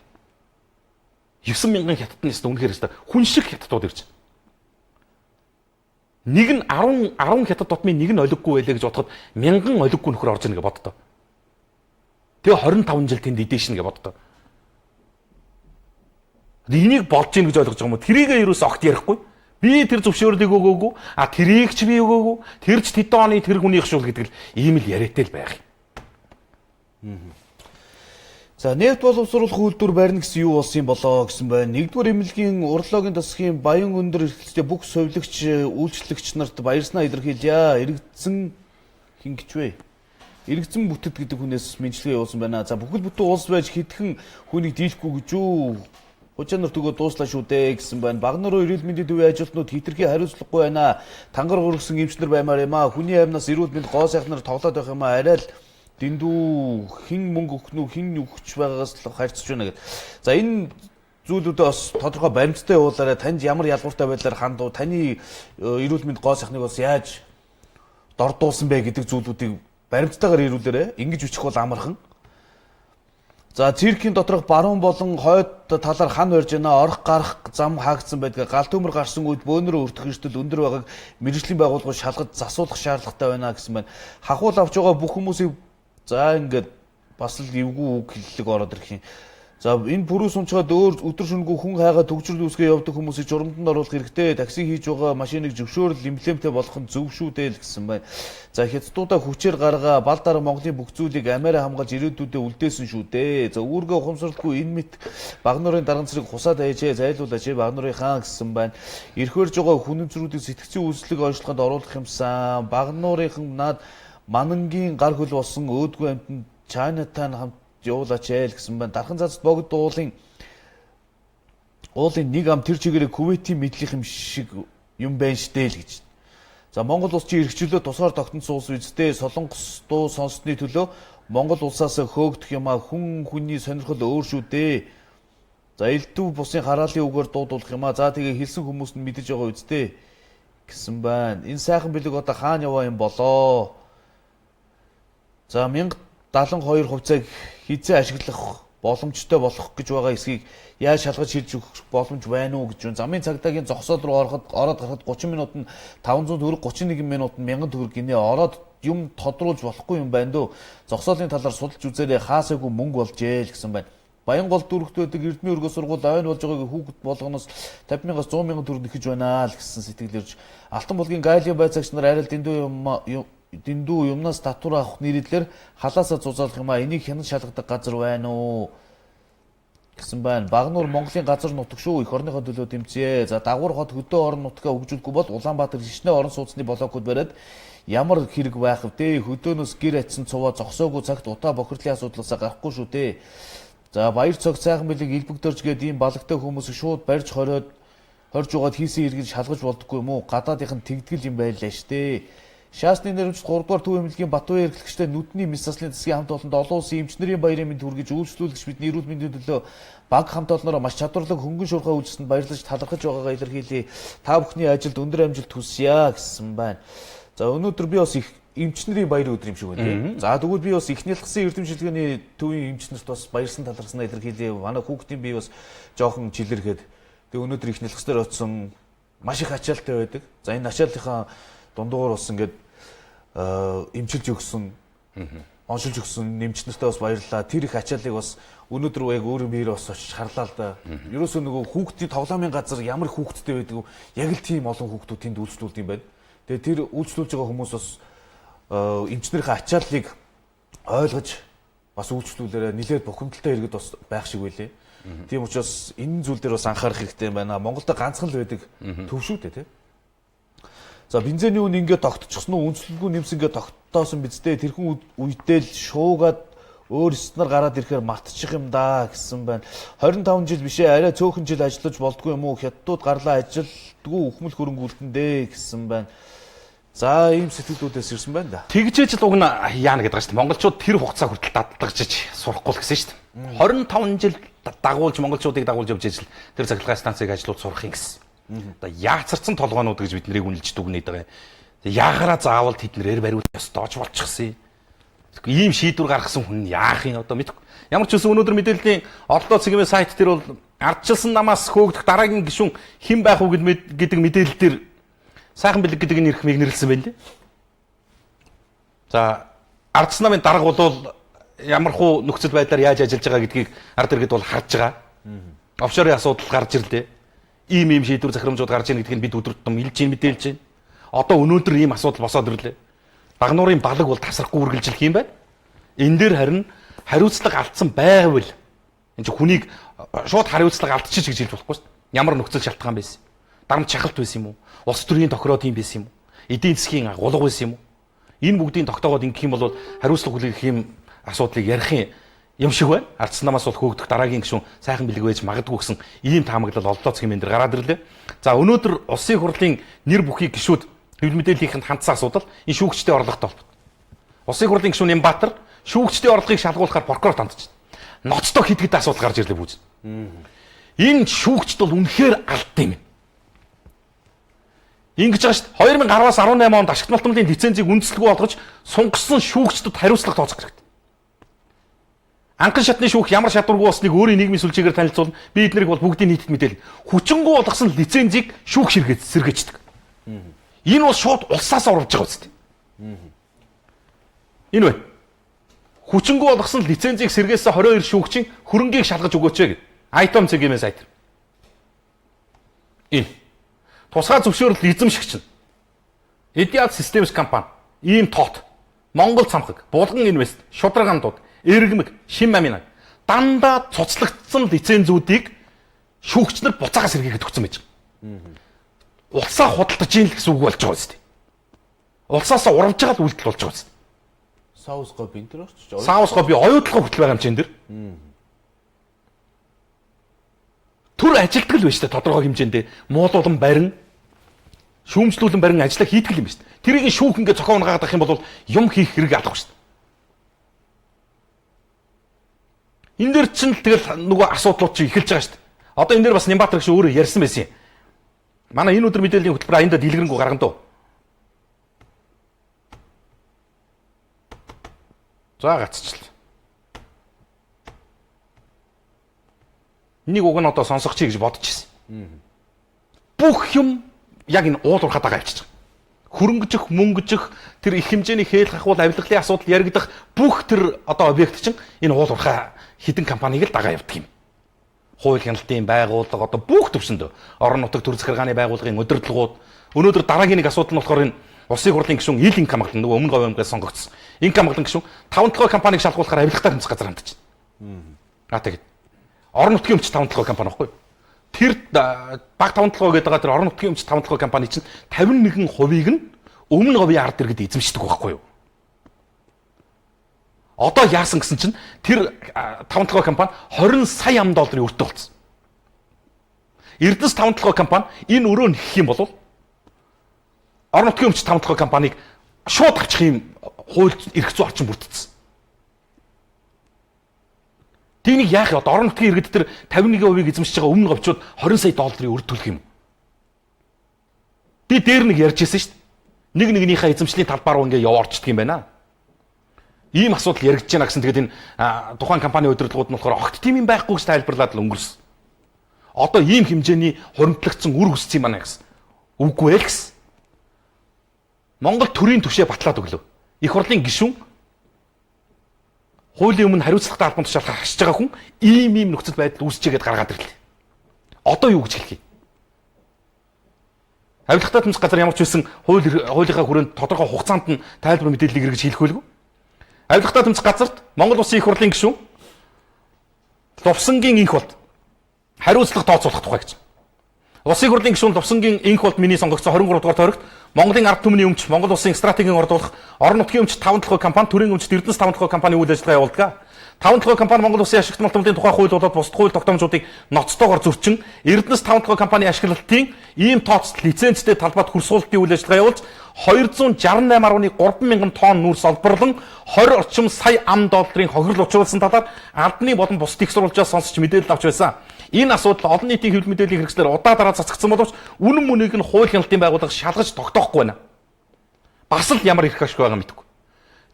9,000 хятад нь өстө үнэхээр өстө хүн шиг хятадууд ирж. Нэг нь 10 хятад дотмын нэг нь олиггүй байлээ гэж бодоход 1000 олиггүй нөхөр орж ийнэ гэж боддоо. Тэгээ 25 жил тэнд идэж шнэ гэж боддоо. Энийг болж ийн гэж ойлгож байгаа юм уу? Тэрийгээ юус огт ярихгүй. Би тэр зөвшөөрлийг өгөөгүй. Тэрийг ч би өгөөгүй. Тэр ч тэд оны тэр хүний их шул гэдэг л ийм л яриатай л байх юм. За нефт боловсруулах үйлдвэр барина гэсэн юу болсон юм болоо гэсэн байна. Нэгдүгээр эмнэлгийн урлагийн засгийн баян өндөр эрхлэлтэй бүх совилогч, үйлчлэгч нарт баярснаа илэрхийлье. Иргэдсэн хин гэж вэ? Иргэцэн бүтэд гэдэг хүнээс мэдлэгээ явуулсан байна. За бүхэл бүтэн улс байж хэдхэн хүнийг дийлэхгүй гэж юу? Учаанаар төгөө дууслаа шүү дээ гэсэн байна. Багнарын эрүүл мэндийн төвийн ажилтнууд хитрхи хариуцлагагүй байна. Тангар хөргсөн эмчнэр баймаар юм аа. Хүний амнаас эрүүл мэнд гоо сайхнаар тоглоод байх юм аа. Арай л дэндүү хин мөнгө өгөх нь хин өгч байгаагаас л харьцаж байна гэдэг. За энэ зүйлүүдээ бас тодорхой баримттай явуулаарай. Танд ямар ялгууртай байдлаар хандуу, таны эрүүл мэнд гоо сайхныг бас яаж дордуулсан бэ гэдэг зүйлүүдийг баримттайгаар ирүүлээрэй. Ингэж бичих бол амархан. За циркийн доторх баруун болон хойд талаар хан барьж байна. Орох гарах зам хаагдсан байдаг. Гал төмөр гарсан үед бөөнөрөө өртөх эрсдэл өндөр байгааг мэргэжлийн байгууллагууд шалгаж засуулах шаардлагатай байна гэсэн байна. Хахуул авч байгаа бүх хүмүүсийг за ингээд бас л эвгүй үг хэллэг ороод ирэх юм. За энэ пүрүүс унчгаад өдөр шөнөгүй хүн хайгаа төгжрөл үүсгээ явдаг хүмүүсийг журамданд оруулах хэрэгтэй. Такси хийж байгаа машиныг зөвшөөрөл эмблемтэй болох нь зөв шүү дээ л гэсэн байна. За хятадуудаа хүчээр гаргаа бал дараа Монголын бүх зүйлийг амаараа хамгаалж ирээдүйдээ үлдээсэн шүү дээ. За үүргээ ухамсарлгүй энэ мэт Багнуурын дарган цэрэг хусаад ээжээ зайлуулаач Багнуурын хаан гэсэн байна. Ирхвэрж байгаа хүнэмжрүүдийг сэтгцийн үйлчлэг онцлогонд оруулах юмсан. Багнуурынхан наад Манангийн гар хөл болсон өөдгөө амтнд Чайнатан хамт явуулаач гэсэн байна. Дархан цацд богд уулын нэг ам тэр чигээрээ Кувейтийн мэдлэх юм шиг юм байна штэ л гэж. За Монгол улс чи эрхчлөө тусгаар тогтносон улс үсттэй солонгос дуу сонссны төлөө Монгол улсаас хөөгдөх юм а хүн хүний сонирхол өөр шүү дээ. За элдв бусын хараалын үгээр дуудуулах юм а. За тэгээ хэлсэн хүмүүс нь мэдэж байгаа үсттэй гэсэн байна. Энэ сайхан бэлэг одоо хаана яваа юм болоо. За 1072 хувьцааг хизээ ашиглах боломжтой болох гэж байгаа эсхийг яаж шалгаж хэлж өгөх боломж байна уу гэж байна. Замын цагдаагийн зогсоол руу ороод гарахад 30 минут нь 500 төгрөг 31 минут нь 1000 төгрөг гинэ ороод юм тодруулж болохгүй юм байна дөө. Зогсоолын талаар судалж үзээрэй хаасаагүй мөнгө болжээ л гэсэн байна. Баянгол дүрхт байдаг Эрдмийн өргөө сургууль ойн болж байгааг хүүхэд болгоноос 50,000-аас 100,000 төгрөг нэхэж байна л гэсэн сэтгэл ирж Алтан булгийн гайлын байцаагч нар арай дэндүү юмнаас татвар авах нэрээр халаасаа зузаалах юм а. Энийг хянаж шалгадаг газар байна уу гэсэн байна. Багнуур Монголын газар нутаг шүү. Эх орныхоо төлөө тэмцээ. За дагвар хот хөдөө орон нутгаа хөгжүүлэхгүй бол Улаанбаатар шишнэ орон сууцны блокууд бариад ямар хэрэг байх вэ? Хөдөөнөөс гэр атсан цуваа зогсоогүй цагт утаа бохирлын асуудлаасаа гарахгүй шүү дээ. За баяр цог сайхан бэлэг илбэгдэрж гээд ийм балагтай хүмүүсийг шууд барьж хорж угаад хийсэн иргэн шалгаж болдоггүй юм уу? Гадаадынх нь тэгдгэл юм байлаа штэ. Шаасны нэрвч 3 дугаар төв эмнэлгийн Батбаяр эрхлэгчтэй нүдний мэс заслын засгийн хамт олонд олон улсын эмчнэрийн баярын мэнд хүргэж үйлчлүүлэгч бидний эрүүл мэндийн төлөө баг хамт олнороо маш чадварлаг хөнгөн шуурхай үйлчлэсэнд баярлаж талархаж байгаагаа илэрхийлье. Та бүхний ажилд өндөр амжилт хүсье гэсэн байна. За өнөөдөр би бас их эмчнэрийн баяр өдөр юм шиг байна. За тэгвэл би бас ихний ялгсан эрдэм шилгээний төвийн эмчнэрт бас баярсан талархснаа илэрхийлье. Манай хүүхдийн би бас жоохон жилэрхэд тэг өнөөдөр ихний ялгснаар очсон маш их ачаалтай байдаг. За энэ ачааллынхаа дундуугаар бас ингээд эмчилж өгсөн, оншилж өгсөн нэмчнэртэй бас баярлалаа. Тэр их ачааллыг бас өнөөдөр яг өөрөө биеэр бас очиж харлаа л да. Ерөөсөө нөгөө хүүхдийн тоглоомын газар ямар хүүхдтэй байдаг вэ? Яг л тийм олон хүүхдүүд тэнд үйлчлүүлдэг юм байна. Тэгээ тэр үйлчлүүлж байгаа хүмүүс бас эмчнэрийн ачааллыг ойлгож бас үйлчлүүлээрээ нэлээд бухимдалтай иргэд бас байх шиг байлээ. Тийм учраас энэ зүйл дээр бас анхаарах хэрэгтэй юм байна. Монголд ганцхан л байдаг төв шүү дээ, тийм. За бензиний үн ингээд тогтчихсон уу? Үнэлэлгүй нэмс ингээд тогтоосон биз дээ. Тэрхэн үедээ л шуугаад өөр стандар гараад ирэхээр мартчих юм да гэсэн байна. 25 жил бишээ арай цөөхөн жил ажиллаж болдгүй юм уу? Хятадууд гарлаа ажилдгүй ухмал хөрөнгө үлдэндээ гэсэн байна. За ийм сэтгэлдүүдээс ирсэн байна да. Тэгжээж л уг нь яана гэдэг чинь монголчууд тэр хугацаа хүртэл дадлагжиж сурахгүй л гэсэн шүү дээ. 25 жил дагуулж монголчуудыг дагуулж явж ижил тэр цахилгаан станцыг ажиллууд сурах юм гэсэн. Одоо яацарсан толгоонууд гэж бид нарыг үнэлж дүгнээд байгаа. Яагараа заавал тэднэрээр бариулах ёстойч болчихсон юм. Ийм шийдвэр гаргасан хүн яах юм одоо мэдэхгүй. Ямар ч үсэн өнөөдөр мэдээллийн олдоо цэгийн сайт дээр бол ардчилсан намаас хөөгдөх дараагийн гишүүн хэн байх уу гэдэг мэдээлэл дээр сайхан бэлэг гэдэг нэрх мэгнэрлсэн байна лээ. За ардсан намын дарга бол ямар хуу нөхцөл байдлаар яаж ажиллаж байгаа гэдгийг ард иргэд бол харж байгаа. Офшорын асуудал гарч ирлээ. Ийм шийдвэр захирамжууд гарч ийн гэдгийг бид өдөр тутам илж ийн мэдээлж байна. Одоо өнөөдөр ийм асуудал босоод ирлээ. Багнуурын балаг бол тасрахгүй үргэлжлэх юм байна. Энэ дээр харин хариуцлага алдсан байвал энэ хүнийг шууд хариуцлага алдчих гэж хэлж болохгүй шүү дээ. Ямар нөхцөл шалтгаан байсан? Дарамт шахалт байсан юм уу? Улс төрийн тохироо тийм байсан юм уу? Эдийн засгийн агуулга байсан юм уу? Энэ бүгдийг тогтоогоод ингэх юм бол хариуцлага хүлээх юм асуудлыг ярих юм шиг байна. Ардсан намаас бол хөөгдөх дараагийн гишүүн сайхан бэлэг байж магадгүй гэсэн ийм таамаглал олдооц хэмээн дээр гараад ирлээ. За өнөөдөр улсын хурлын нэр бүхий гишүүд хэвлэл мэдээллийнхэнд хандсан асуудал энэ шүүгчдийн орлоготой холбоотой. Улсын хурлын гишүүн Нямбаатар шүүгчдийн орлогыг шалгуулахаар прокурор тандж байна. Ноцтой хидгэд асуудал гарч ирлээ бүгд. Энэ шүүгчд бол үнэхээр алдсан юм. Ингэж байгаа шүү дээ. 2010-аас 18 онд ашигт малтмлын лицензийг үндэслэгүй болгож сунгасан шүүгчдэд хариуцлага тооцох хэрэгтэй. Анхан шатны шүүх ямар шатваргүй болсныг өөрийн нийгмийн сүлжээгээр танилцуулна. Би эднэрийг бол бүгдийг нийтэд мэдээлнэ. Хүчингү болгосон лицензийг шүүх сэргээждэг. Энэ бол шууд улсаас оруулж байгаа үстэй. Энэ вэ? Хүчингү болгосон лицензийг сэргээсэн 22 шүүгчин хөрөнгийг шалгаж өгөөч гэв. Айтом цэгийн сайт. Энэ тусгай зөвшөөрөл эзэмшигч нь Эдиад Systems компани, ийм тоот, Монгол цамхаг, Булган инвест, Шудраг амдууд, Эргэмэг, Шин мамин дандаа цуцлагдсан лицензүүдийг шүүгчнэр буцаагаас сэргээгээд өгсөн байж байгаа. Улсаа худалдаж ийн л гэсэн үг болж байгаа үстэй. Улсаасаа урамж байгаа л үйлдэл болж байгаа үстэй. Саус копи энэ төр очиж. Саус копи оюутлага хүртэл байгаа юм чинь энэ. Түр ажилтгал байна шүү дээ тодорхой хэмжээндээ. Муулуулан барин шүүмжлүүлэн барин ажиллаа хийдэг юм байна шүү дээ. Тэрийг шүүх ингээд зохион гаргах юм бол юм хийх хэрэг алах шүү дээ. Энэ дэр чинь тэгэл нөгөө асуудлууд чинь эхэлж байгаа шүү дээ. Одоо энэ дэр бас Нямбаатар гэж өөрөө ярьсан байсан юм. Манай энэ өдөр мэдээллийн хөтөлбөр аяндаа дэлгэрэнгүй гаргана дөө. За гацчлаа. Нэг уг нь одоо сонсох чи гэж бодож ирсэн. Бүх юм яг энэ уулуурхаад байгаа явчихж байгаа. Хөрөнгөжих, мөнгөжих, тэр их хэмжээний хээл хахуул авилгалын асуудал яригдах бүх тэр одоо объект чинь энэ уулуурхаа хідэн компаниг л дагаа явдаг юм. Хууль хяналтын байгууллага одоо бүх төвшөнд орон нутаг төр захиргааны байгууллагын удирдлагууд өнөөдөр дараагийн нэг асуудал нь болохоор энэ улсын хурлын гишүүн ил инк хамгаалалт нөгөө өмнө говьмгаас сонгогдсон. Инк хамгаалалт гишүүн 5 толгой компаниг шалгуулахаар авилгатай тэмцэх газар хандж байна. Тэгээд орон нутгийн өмч 5 толгой компани байхгүй юу? Тэр баг 5 толгой гэдэг байгаа тэр орон нутгийн өмч 5 толгой компани чинь 51%-ийг нь өмнө говийн ард иргэд эзэмшдэг байхгүй юу? Одоо яасан гэсэн чинь тэр 5 толгой компани 20 сая ам долларын өртөө болсон. Эрдэнэс 5 толгой компани энэ өрөө нэхэх юм бол орон нутгийн өмч 5 толгой компанийг шууд авчих юм хууль эрх зүйн орчин бүрдсэн. Тэнийг яах вэ? Орон нутгийн иргэд тэр 51%-ийг эзэмшиж байгаа өмнө говьчууд 20 сая долларын өрт төлөх юм. Би дээр нэг ярьж ирсэн шүү дээ. Нэг нэгнийхээ эзэмшлийн талбаар ингээ яваарчдаг юм байна. Ийм асуудал яригдж байна гэсэн тэгээд энэ тухайн компани удирдлагууд нь болохоор огт тийм юм байхгүй гэж тайлбарлаад л өнгөрсөн. Одоо ийм хэмжээний хуримтлагдсан үр хүссэн юм байна гэсэн. Үгүй ээ гэсэн. Монгол төрийн түвшээ батлаад өглөө. Их хурлын гишүүн хуулийн өмнө хариуцлагатай албан тушаалаар хашиж байгаа хүн ийм нөхцөл байдал үүсчээгээд гаргаад ирлээ. Одоо юу гэж хэлэх юм? Авилгатай тэмцэх газар ямар ч байсан хуулийнхаа хүрээнд тодорхой хугацаанд нь тайлбар мэдээллийг эргэж хэлэх байлгүй. Авилгатай тэмцэх газарт Монгол Улсын их хурлын гишүүн Лувсангийн инх болд хариуцлага тооцоолох тухай гэж. Улсын хурлын гишүүн Лувсангийн инх болд миний сонгогдсон 23 дугаар тойрогт Монголын ард түмний өмч, Монгол Улсын стратегийн ордуулах, орон нутгийн өмч 5 толгой компани, төрийн өмч Эрдэнэс 5 толгой компани үйл ажиллагаа явуулдаг. 5 толгой компани Монгол Улсын ашигт малтмлын тухай хууль болоод бусад хууль тогтоомжуудыг ноцтойгоор зөрчин, Эрдэнэс 5 толгой компани ашиглалтын ийм тооцол лицензтэй талбайд хөрсгүүлэлтийн үйл ажиллагаа явуулж 268.3 мянган тонн нүүрс олборлон 20 орчим сая ам долларын хохирол учруулсан талаар албаны болон бусад их сурвалжаас сонсч мэдээлэл авч байсан. Энэ асуудал олон нийтийн хэвлэл мэдээллийн хэрэгслэр удаа дараа цацгдсан боловч үнэн мөнийг нь хууль хяналтын байгууллага шалгаж тогтоохгүй байна. Бас л ямар их ашиг байгаа мэдэхгүй.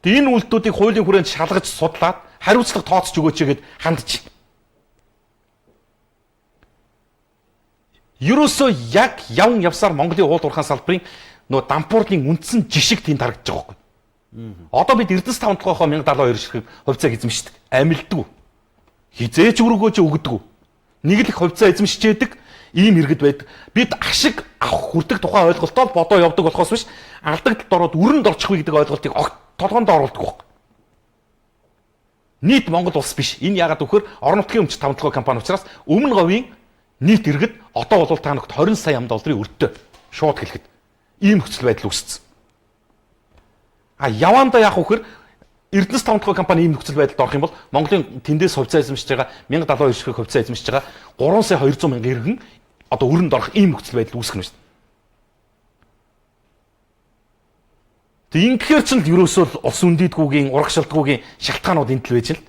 Тэгээ энэ үйлдэлүүдийг хуулийн хүрээнд шалгаж судлаад хариуцлага тооцож өгөөч гэгээд хандж. Ерөөсөө яг явн явсаар Монголын уул уурхайн салбарын нөө дампуурлын үндсэн жишг тийм тарагдж байгаа байхгүй. Одоо бид Эрдэнэс 5 толгойхоо 1072 ширхэг хувьцааг эзэмшдэг. Амилддаг. Хизээч өргөөж өгдөг. Нэг л хувьцаа эзэмшчээдэг ийм иргэд байдаг. Бид ашиг авах хүрдэг тухай ойлголтоо бодоо явдаг болохоос биш алдагдлалд ороод өрөнд орчихгүй гэдэг ойлголтыг огт толгоонд оруулдаг байхгүй. Нийт Монгол улс биш. Энэ яагаад вөхөр орон нутгийн өмч 5 толгой компани учраас өмнө говийн нийт иргэд одоо бол та нөхд 20 сая ам долларын өртөө шууд хэлэхэд ийм нөхцөл байдал үүссэн. Яваанда яах вөхөр Эрдэнэс 5 дахь компани ийм нөхцөл байдалд орох юм бол Монголын тэндээс хувьцаа эзэмшиж байгаа 1072 ширхэг хувьцаа эзэмшиж байгаа 3 сая 200 мянган иргэн одоо өрөнд орох ийм нөхцөл байдал үүсгэх нь шүү дээ. Тэг ингэхээр ч л ерөөсөө улс үндийдгүүгийн урагшилтгүүгийн шалтгаанууд энд л байж л.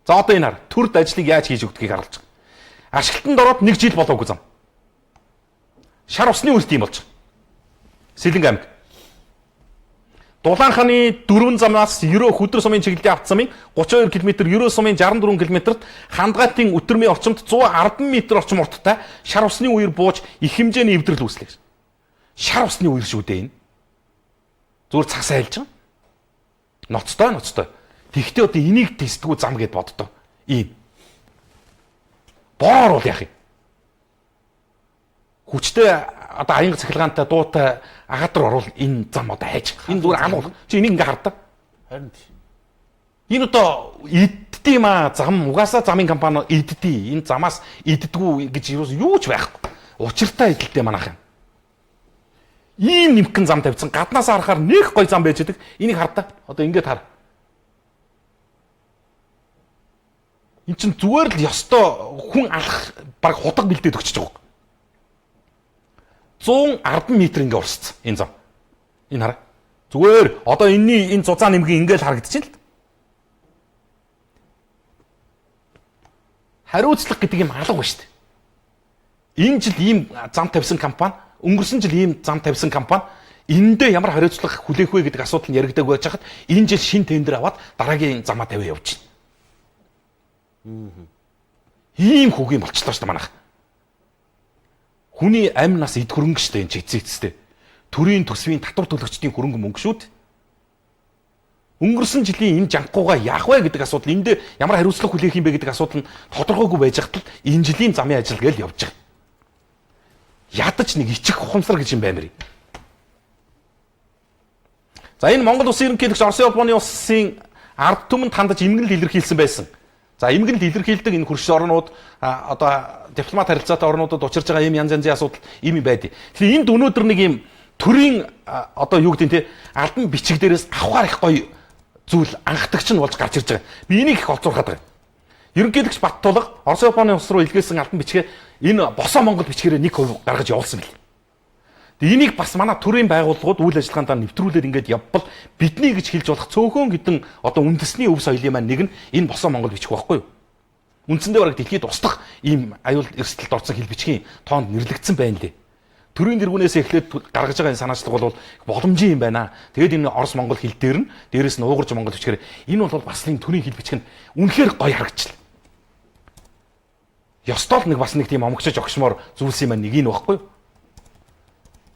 За одоо энэ хар төрд ажлыг яаж хийж өгдгийг харуулж байгаа. Ашиглалтанд ороод 1 жил болоогүй зам. Шар усны үйлт юм болж байгаа. Сэлэнг аймаг. Дулаан хааны 4 замнаас ерөө хөдөр сумын чиглэлийн автозамын 32 км, ерөө сумын 64 км-т хандгаатын өтөрмийн орчимд 110 м орчим урттай шар усны үер бууж их хэмжээний эвдрэл үүслээ. Шар усны үер шүү дээ энэ. Зүгээр цас айлж байгаа. Ноцтой. Тэгтээ одоо энийг тестдгүү зам гэд боддоо. Ийм. Бороор бол яах юм? Хүчтэй одоо аянга цахилгаантай дуутай агатар орвол энэ зам одоо хайж. Энэ зүгээр амуул. Чи энийг ингээ хардаа. Харин Энэ одоо иддэм зам угаасаа замын компани иддэе. Энэ замаас иддэггүй гэж юу ч байхгүй. Учиртай идэлтэй манайх юм. Ийм нэмгэн зам тавьсан. Гаднаас харахаар нэг гой зам байж байгаа. Энийг хардаа. Одоо ингээд хар. Эн чинь зүгээр л ёстой хүн алах баг худаг бэлдээд өгч байгаа. 110 м ингээ урсцсан энэ зам. Энэ хараа. Зүгээр одоо энэ зузаан нэмгийн ингээл харагдчихээн л. Хариуцлага гэдэг юм алга ба шүү дээ. Энэ жил ийм зам тавьсан компани, өнгөрсөн жил ийм зам тавьсан компани эндээ ямар хариуцлага хүлээх вэ гэдэг асуудал нь яригдаг байж хахад энэ жил шин тендер аваад дараагийн замаа тавиа явж байна. Ийм хүүгийн болчлоо шүү дээ манайх. Хүний амь нас эд хөрөнгө шүү дээ энэ эцэгцтэй. Төрийн төсвийн татвар төлөгчдийн хөрөнгө мөнгө шүү дээ. Өнгөрсөн жилийн энэ жанхгуугаа яах вэ гэдэг асуудал энд ямар хариуцлага хүлээх юм бэ гэдэг асуудал нь тодорхойгүй байж хатал энэ жилийн замын ажил гээл явж байгаа. Ядаж нэг ичих ухамсар гэж юм баймир. За энэ Монгол Улсын ерөнхийлөгч Оросын улбооны улсын ард түмэнд хандаж эмгэнэл илэрхийлсэн байсан. За эмгэнэл илэрхийлдэг энэ хөрш орнууд одоо дипломат харилцаатай орнуудад учирж байгаа юм янз янзын асуудал ийм байдаг. Тэгэхээр энд өнөөдөр нэг юм төрийн одоо юу гэдэг нь те албан бичиг дээрээс авахар их гоё зүйл анхдагч нь болж гарч ирж байгаа. Би энийг их олзуурхаад байгаа. Ерөнхийлөгч Баттулга Оросын улбооны улс руу илгээсэн албан бичгээ энэ босоо Монгол бичгээрээ 1% гаргаж явуулсан бэл. Тэгээ энийг бас манай төрийн байгууллагууд үйл ажиллагаанд нэвтрүүлээд ингээд явбал бидний гэж хэлж болох цөөхөн хэдэн одоо үндэсний өв соёлын маань нэг нь энэ босоо Монгол бичих байхгүй юу? Үндсэндээ бараг дэлхийд устдах ийм аюул эрсдэлд орсон хэл бичгийн тоонд нэрлэгдсэн байна лээ. Төрийн дэргүүнээс эхлээд гаргаж байгаа энэ санаачлал бол боломжийн юм байна. Тэгээд энэ Орос Монгол хэл дээр нь дээрэс нь уугарч Монгол бичгээр энэ бол бас нэг төрийн хэл бичих нь үнэхээр гоё харагчлаа. Ёстол нэг бас нэг тийм омгчож огшмоор зүйлс юм нэг нь байхгүй юу?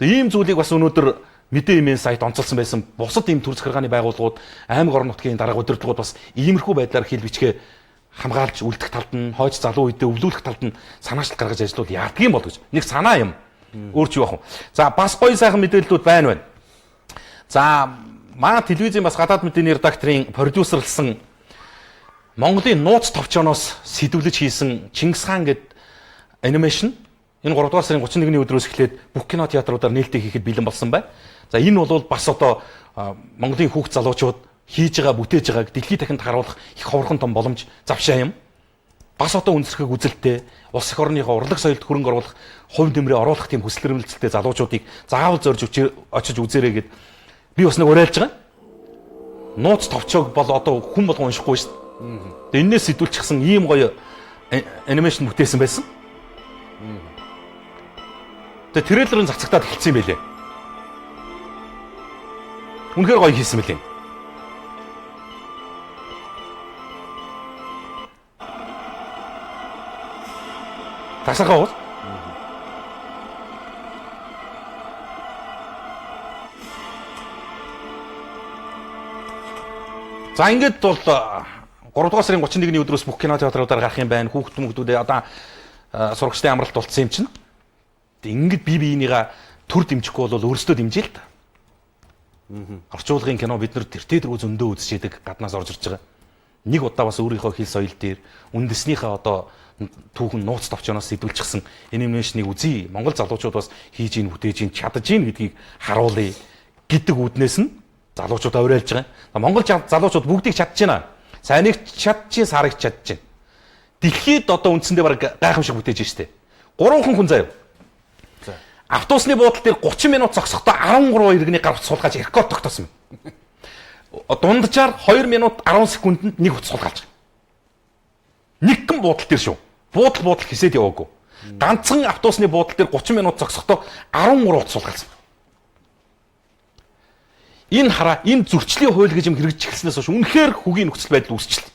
Ийм зүйлийг бас өнөөдөр мэдээ имэн сайт онцолсон байсан бусад ийм төр захиргааны байгууллагууд аймаг орон нутгийн дарга удирдлагууд бас иймэрхүү байдлаар хэл бичгээ хамгаалж үлдэх талд нь хойч залуу үедээ өвлүүлэх талд нь санаачлал гаргаж ажиллавал яадаг юм бол гэж нэг санаа юм. Өөр ч юу ах вэ? За бас гоё сайхан мэдээллүүд байна. За манай телевизийн бас гадаад мэдээний редакторын продюсерлсан Монголын нууц товчооноос сэтвлэж хийсэн Чингис хаан гэдэг анимашн энэ 3 дугаар сарын 31-ний өдрөөс эхлээд бүх кино театруудаар нээлттэй хийхэд бэлэн болсон байна. За энэ бол бас одоо Монголын хүүхд залуучууд хийж байгаа, бүтээж байгааг дэлхийд дахинд харуулах их ховорхон том боломж завшаа юм. Бас одоо үндэслэх үзэлтэй, улс эх орныхоо урлаг соёлд хөрөнгө оруулах, хувь нэмрээ оруулах тийм хүсэл эрмэлзэлтэй залуучуудыг заавал зорж очиж үзээрэй гэд би бас нэг уриалж байгаа. Нууц товчоог бол одоо хүн болго уншихгүй шүү дээ. Тэгээ энэс сэтүүлчихсэн ийм гоё анимашн бүтээсэн байсан. Тэгээ трейлерын цацагтаад эхэлсэн юм байлээ. Үнэхээр гоё хийсэн мөлий. Тасархаа уу? За ингээд бол 3 дугаар сарын 31-ний өдрөөс бүх кино театруудаар гарах юм байна. Хүүхдүүдээ одоо сурагчдын амралт болцсон юм чинь. Ингээд бие биенийгээ төр дэмжихгүй бол өөрсдөө дэмжээ л та. Орчуулгын кино бид нар тэр рүү зөндөө үзчихэдэг гаднаас орж ирж байгаа. Нэг удаа бас өөрийнхөө хэл соёл дээр үндэснийхээ одоо түүхэн нууц товчоноос сэтүүлчихсэн анимашныг үзье. Монгол залуучууд бас хийж ийн бүтээж ийн чадаж ийн гэдгийг харуулъя гэдэг үднээс нь залуучуудаа уриалж байгаа. Монгол залуучууд бүгдийг чадчихна. Сайныг чадчих, сарыг чадчих. Дэлхийд одоо үндсэндээ баг гайхамшиг бүтээж штэ. 3 хүн заяа. Автобусны буудлын дээр 30 минут зогсохдоо 13 иргэний гар утас суулгаж рекорд тогтоосон юм. Дунджаар 2 минут 10 секундэд нэг утас суулгаж байгаа. Нэг гэн буудлын дээр шүү. Буудал хисээд яваагүй. Ганцхан автобусны буудлын дээр 30 минут зогсохдоо 13 утас суулгаасан. Энэ зөрчлийн хууль гэж юм хэрэгжихснээс хойш үнэхээр хөгийн нөхцөл байдал үүсчихлээ.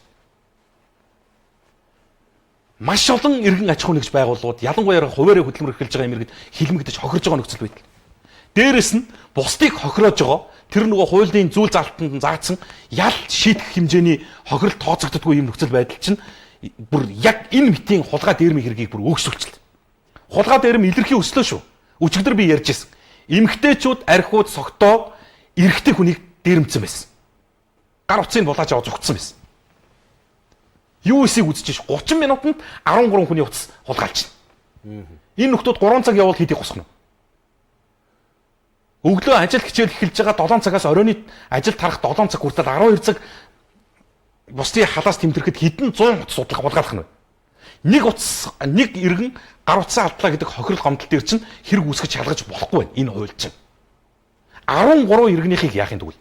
Маш олон иргэн аж ахуй нэгж байгууллагууд ялангуяа хуваарь хөдөлмөр эрхэлж байгаа юм иргэд хилмигдэж хохирж байгаа нөхцөл байдал. Дээрэс нь бусдыг хохироож байгаа тэр нөгөө хуулийн зүйл залтанд заасан ял шийдэх хэмжээний хохирол тооцогддоггүй юм нөхцөл байдал чинь бүр яг энэ мэтийн хулгай дээрмийн хэргийг бүр өөгсүүлчихлээ. Хулгай дээрм илэрхий өслөө шүү. Өчигдөр би ярьж ирсэн. Эмэгтэйчүүд архиуд согтоо эрэгтэй хүнийг дээрмцсэн байсан. Гар утсыг булааж аваад зүгтсэн байсан. Юу эсийг үзэж 30 минутанд 13 хүний утас хулгайлж байна. Энэ нөхдүүд 3 цаг явбал хэдийг госгоно. Өглөө ажил хичээл эхэлж байгаа 7 цагаас оройны ажил тарах 7 цаг хүртэл 12 цаг бусдын халаас тэмдэрэхэд хэдэн 100 утас хулгайлах нь вэ? Нэг иргэн гар утсаа алдлаа гэдэг хохирол гомдол дээр чинь хэрэг үүсгэж шалгаж болохгүй байна. Энэ хууль чинь 13 иргэнийхийг яахын тэгвэл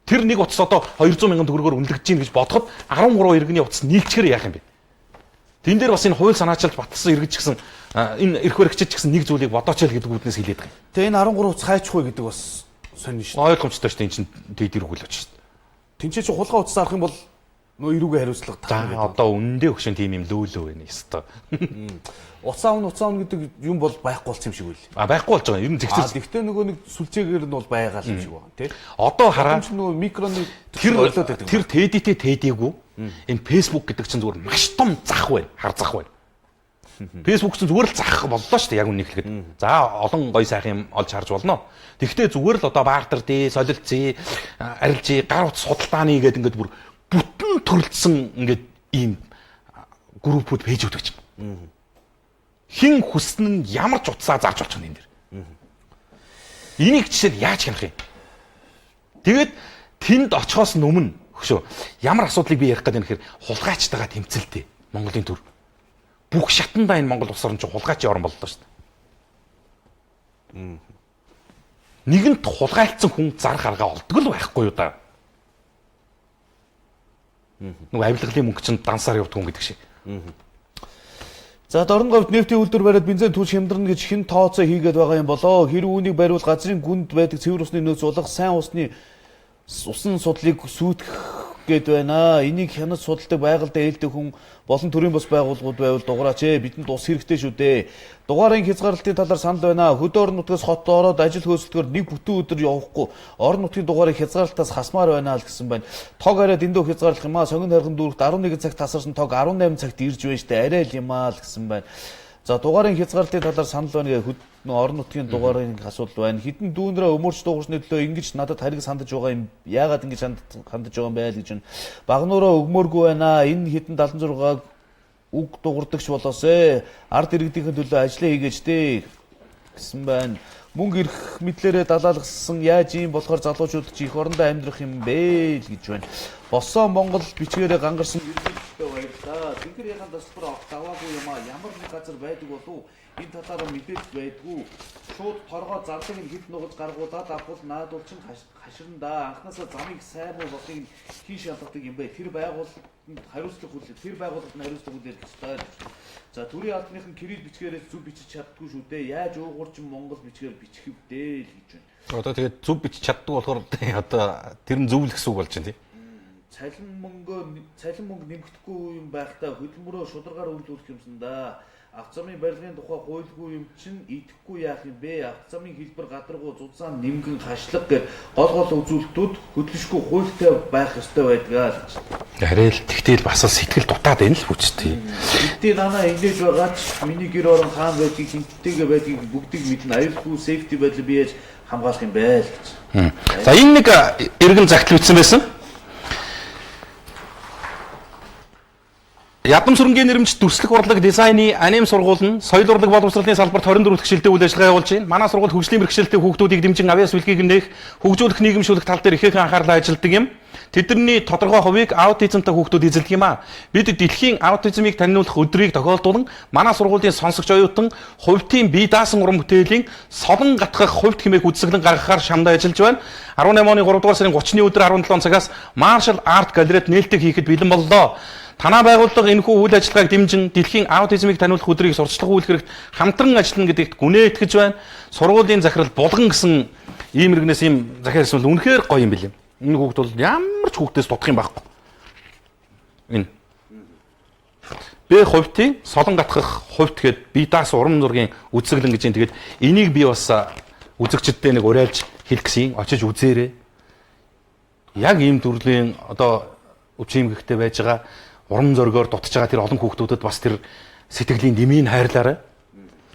тэр нэг утас одоо 200 мянган төгрөгөөр үнэлэгдэж гин гэж бодоход 13 иргэний утас нийлчгээр яах юм бэ? Тэн дээр бас энэ хууль санаачилж батлсан иргэж гисэн энэ эрх баригчид гисэн нэг зүйлийг бодооч л гэдэг үднээс хэлээд байгаа юм. Тэгээ энэ 13 утас хайчих вэ гэдэг бас сонин шүү. Ойлгомжтой шүү дээ энэ чинь тэд эргүүл очиж шүү. Тинчээ чи хулгай утас авах юм бол нөө эрүүгээ хариуцлага таа. Одоо үнэндээ өгшин тийм юм лөөлөө байна ёстой. Уцаан гэдэг юм бол байхгүй болсон юм шиг үл. Байхгүй болж байгаа. Ер нь зэгцэл. Гэхдээ нөгөө нэг сүлжээгээр нь бол байгаа юм шиг байна тий. Одоо хараа нөгөө микроны тэр тэдитэй тэдийгүү энэ Facebook гэдэг чинь зүгээр маш том зах байна. Хар зах байна. Facebook чинь зүгээр л зах боллоо шүү дээ яг үнийг хэлэхэд. За олон гой сайхан юм олж харж болно. Тэгвэл зүгээр л одоо баартар дээ, солилцъя, арилжээ, гар утас судалдааны гэдэг ингээд бүр бүтэн төрөлдсөн ингээд ийм группүүд пэйжүүд гэж. Хин хүснэ нь ямар ч утсаа зарж болж байгаа юм энэ дэр. Энийг жишээ нь яаж хянах юм? Тэгээд тэнд очихоос өмнө хөшөө ямар асуудлыг би ярих гэдэг нь гэхээр хулгайчтайгаа тэмцэлтэй Монголын төр. Бүх шатандаа энэ Монгол улс орн чинь хулгайчийн орн боллоо шүү дээ. Нэгэнт хулгайлцсан хүн зарах арга олддог л байхгүй юу да. Нөгөө авилгалын мөнгө чинь дансаар явдаг хүн гэдэг шиг. За дорн говьд нефтийн үйлдвэр бариад бензин түүш хямдрна гэж хэн тооцоо хийгээд байгаа юм болоо. Хэр үүнийг бариул газрын гүнд байдаг цэвэр усны нөөц улах сайн усан судлыг сүйтгэх гээд байна. Энийг хянаж судалдаг байгальтай ээлдэг хүн болон төрийн бас байгууллагууд байвал дугаараач ээ. Бидэнд ус хэрэгтэй шүү дээ. Дугаарын хязгаарлалтын талаар санал байна. Хөдөө орон нутгаас хот ороод ажил хөөцөлтөөр нэг бүтэн өдөр явахгүй орон нутгийн дугаарыг хязгаарлалтаас хасмаар байна л гэсэн байна. Тог арай дэндүү хязгаарлах юм аа. Сонгон хайрхан дүүрэгт 11 цагт тасарсан тог 18 цагт ирж байна штэ. Арай л юм аа л гэсэн байна. За дугаарын хязгаарлалтын талаар санал байна гэх орон нутгийн дугаарын асуудал байна. Хідэн дүүнрээ өмөрч дуугарсны төлөө ингэж надад хариг сандаж байгаа юм. Яагаад ингэж хандаж байгаа юм бэ гэж байна. Багнуураа өгмөөргүй байна. Энэ хідэн 76-г үг дуурдагч болоосэ. Ард иргэдийн төлөө ажиллаа хийгээч дээ гэсэн байна. Мөнгө ирэх мэдлэрээ далаалгасан яаж юм болохоор залуучууд ч их орондоо амьдрах юм бэ гэж байна. Босоо Монгол бичгээрээ гангарсан иргэдтэй баярлаа. Тэнгэр яхан тасбар авах даваагүй юм аа. Ямар нэг газар байдаг болов энэ талаараа мэдээж байдгүй. Шууд торгоо зарлаг нь хэд нугаж гаргуулад авбал наадуул чинь хаширна. Анхнаасаа замыг сайн муу болыг хин шалгадаг юм бэ. Тэр байгууллагад хариуцлага хүлээх, тэр байгууллагад хариуцлага хүлээх ёстой. За төрийн албаныхан кирилл бичгээрээ зөв бичиж чаддгүй шүү дээ. Яаж уугуурчин Монгол бичгээр бичих вдээ л гэж байна. Одоо тэгээд зөв бичиж чаддгүй болохоор одоо тэр нь зөвлөх гэсэн үг болж байна тий. Цалин мөнгө нэмэгдэхгүй юм байхдаа хөдөлмөрөө шударгаар үйлдвэрлэх юмсан да. Авто замын барилгын тухай хуульгүй юм чинь идэхгүй яах юм бэ? Авто замын хэлбэр гадаргуу зузаан нэмгэн хашлаг гэх гол үзүүлэлтүүд хөдлөшгүй хуультай байх ёстой байдгаа л гэж. Арай л тэгтэл бас сэтгэл дутаад байна л хүчтэй. Эдийн нанаа ингэж байгаа ч миний гэр орон хаан байдгийг хинттэйгээ байдгийг бүгдийг мэднэ. Аюулгүй сейфти байдлыг би яаж хамгаалах юм бэ л гэж. За энэ нэг иргэн загтал ütсэн байсан. Ядам сүрэнгийн нэрмж дүрслэх урлаг дизайны аним сургууль нь соёл урлаг боловсролын салбарт 24 дахь шилдэг үйл ажиллагаа явуулж байна. Манай сургууль хөгжлийн бэрхшээлтэй хүүхдүүдийг дэмжин авьяас бэлгийг нээх, хөгжүүлэх нийгэмшүүлэх тал дээр ихээхэн анхаарлаа ажилтдаг юм. Тэдний тодорхой хувийг аутизмтай хүүхдүүд эзэлдэг юм а. Бид дэлхийн аутизмыг таниулах өдрийг тохиолдуулан манай сургуулийн сонсогч оюутан хувьтын бие даасан уран бүтээлийн солон гатгах хувьт хэмээх үзэсгэлэн гаргахаар шамдаа ажиллаж байна. 18 оны 3 дугаар сарын 30-ны өдөр 17 цагаас Martial Art Gallery-д нээлттэй хийхэд бэлэн боллоо. Танай байгууллага энэхүү үйл ажиллагааг дэмжин дэлхийн аутизмыг таниулах өдрийг сурчлага үйлчлэхэд хамтран ажиллана гэдэгт гүнээ итгэж байна. Сургуулийн захирал булган гэсэн ийм иргэнээс ийм захиар ирсэн бол үнэхээр гоё юм билээ. Энэ хүүхд бол ямар ч хүүхдээс дутх юм байхгүй. Энэ. Би хувьтын солон гатгах хувьт гээд би даас урам зургийн үзэсгэлэн гэж юм. Тэгээд энийг би бас үзэгчдэд нэг уриалж хэлэх гэсэн очиж үзээрэй. Яг ийм төрлийн одоо өвчин эмгэгтэй байж байгаа урам зоригоор дутж байгаа тэр олон хүүхдүүдэд бас тэр сэтгэлийн дэмийг хайрлаарай.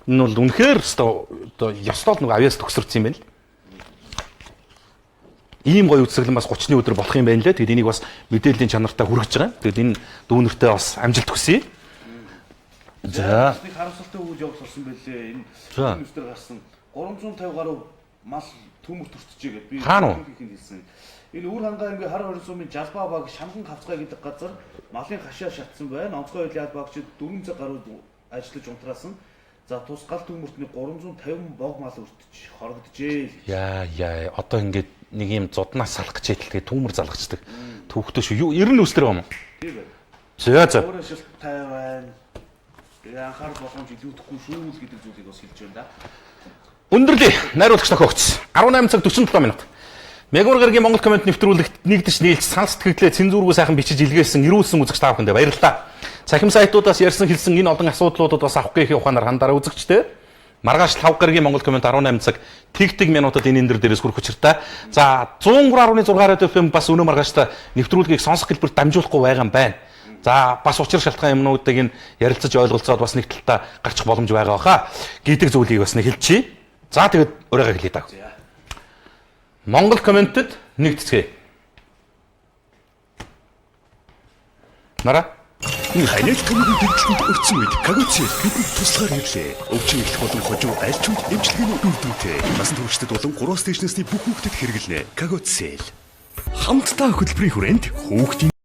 Энэ бол үнэхээр одоо ёслол нэг авьяас төгсөрсөн юм байна л. Ийм гоё үзэсгэлэн бас 30-ны өдөр болох юм байна лээ. Тэгээд энийг бас мэдээллийн чанартай хүргэж байгаа. Тэгээд энэ дүүнэртээ бас амжилт хүсье. За. Нэг харамсалтай үг явуулсан байлээ. Энэ нэмсдэр гарсан 350 гаруй мал төмөр төртөжээ гэд би хэлсэн. Энэ үр хангаа аймгийн хар хорин сумын Жалбаа баг Шамхан хавцгай гэдэг газар малын хашаа шатсан байна. Онцгой үйл багчид 400 гаруй ажиллаж унтраасан. За тус гал төмөртний 350 бог мал өртөж хорогджээ. Яа одоо ингээд нэг юм зуднаас салах гэж хэлдэг түүмэр залгацдаг. Төвхтөө шүү. Ер нь үстрээ юм. Тийм байна. За. Өөрөө шилттай байна. Анхаар боломж илүүдэхгүй шүү л гэдэг зүйлийг бас хэлж байна да. Өндөрлөө найруулагч тохиогч 18 цаг 47 минут. Мегур гарагийн Монгол коммент нэвтрүүлэгт нэгдэж нийлж санал сэтгэлдээ цензургүй сайхан бичиж илгээсэн ирүүлсэн үзэгч та бүхэндээ баярлалаа. Цахим сайтуудаас ярьсан хэлсэн энэ олон асуудлуудад бас авах гэхийн ухаанаар хандараа үзэгчтэй. Маргааш 5 гарагийн Монгол коммент 18 цаг тэг минутад энэ энэ дээрээс хүрэх учиртай. За 103.6 радио FM бас өнөө маргааштай нэвтрүүлгийг сонсох хэлбэрт дамжуулахгүй байгаа юм байна. За бас учир шалтгаан юмнуудыг энэ ярилцаж ойлголцоод бас нэг талтаа гарчих боломж байгаа хаа гэдэг зүйлийг бас нэг хэлчихье. За тэгээд өөрийгөө хэлье даа. Монгол комментэд нэгтгэе. Нара Ханиад төмөрийн дэлгэнд өрцөн үед кагоцэл бидэнд туслахаар ирлээ. Өвчин их болон хожуу аль ч үед эмчилгээний үр дүнтэй. Насан туршид болон 3 стейшнээс бүх хүүхдэд хэрэглэнэ. Кагоцэл. Хамтдаа хөтөлбөрийн хүрээнд хүүхдийн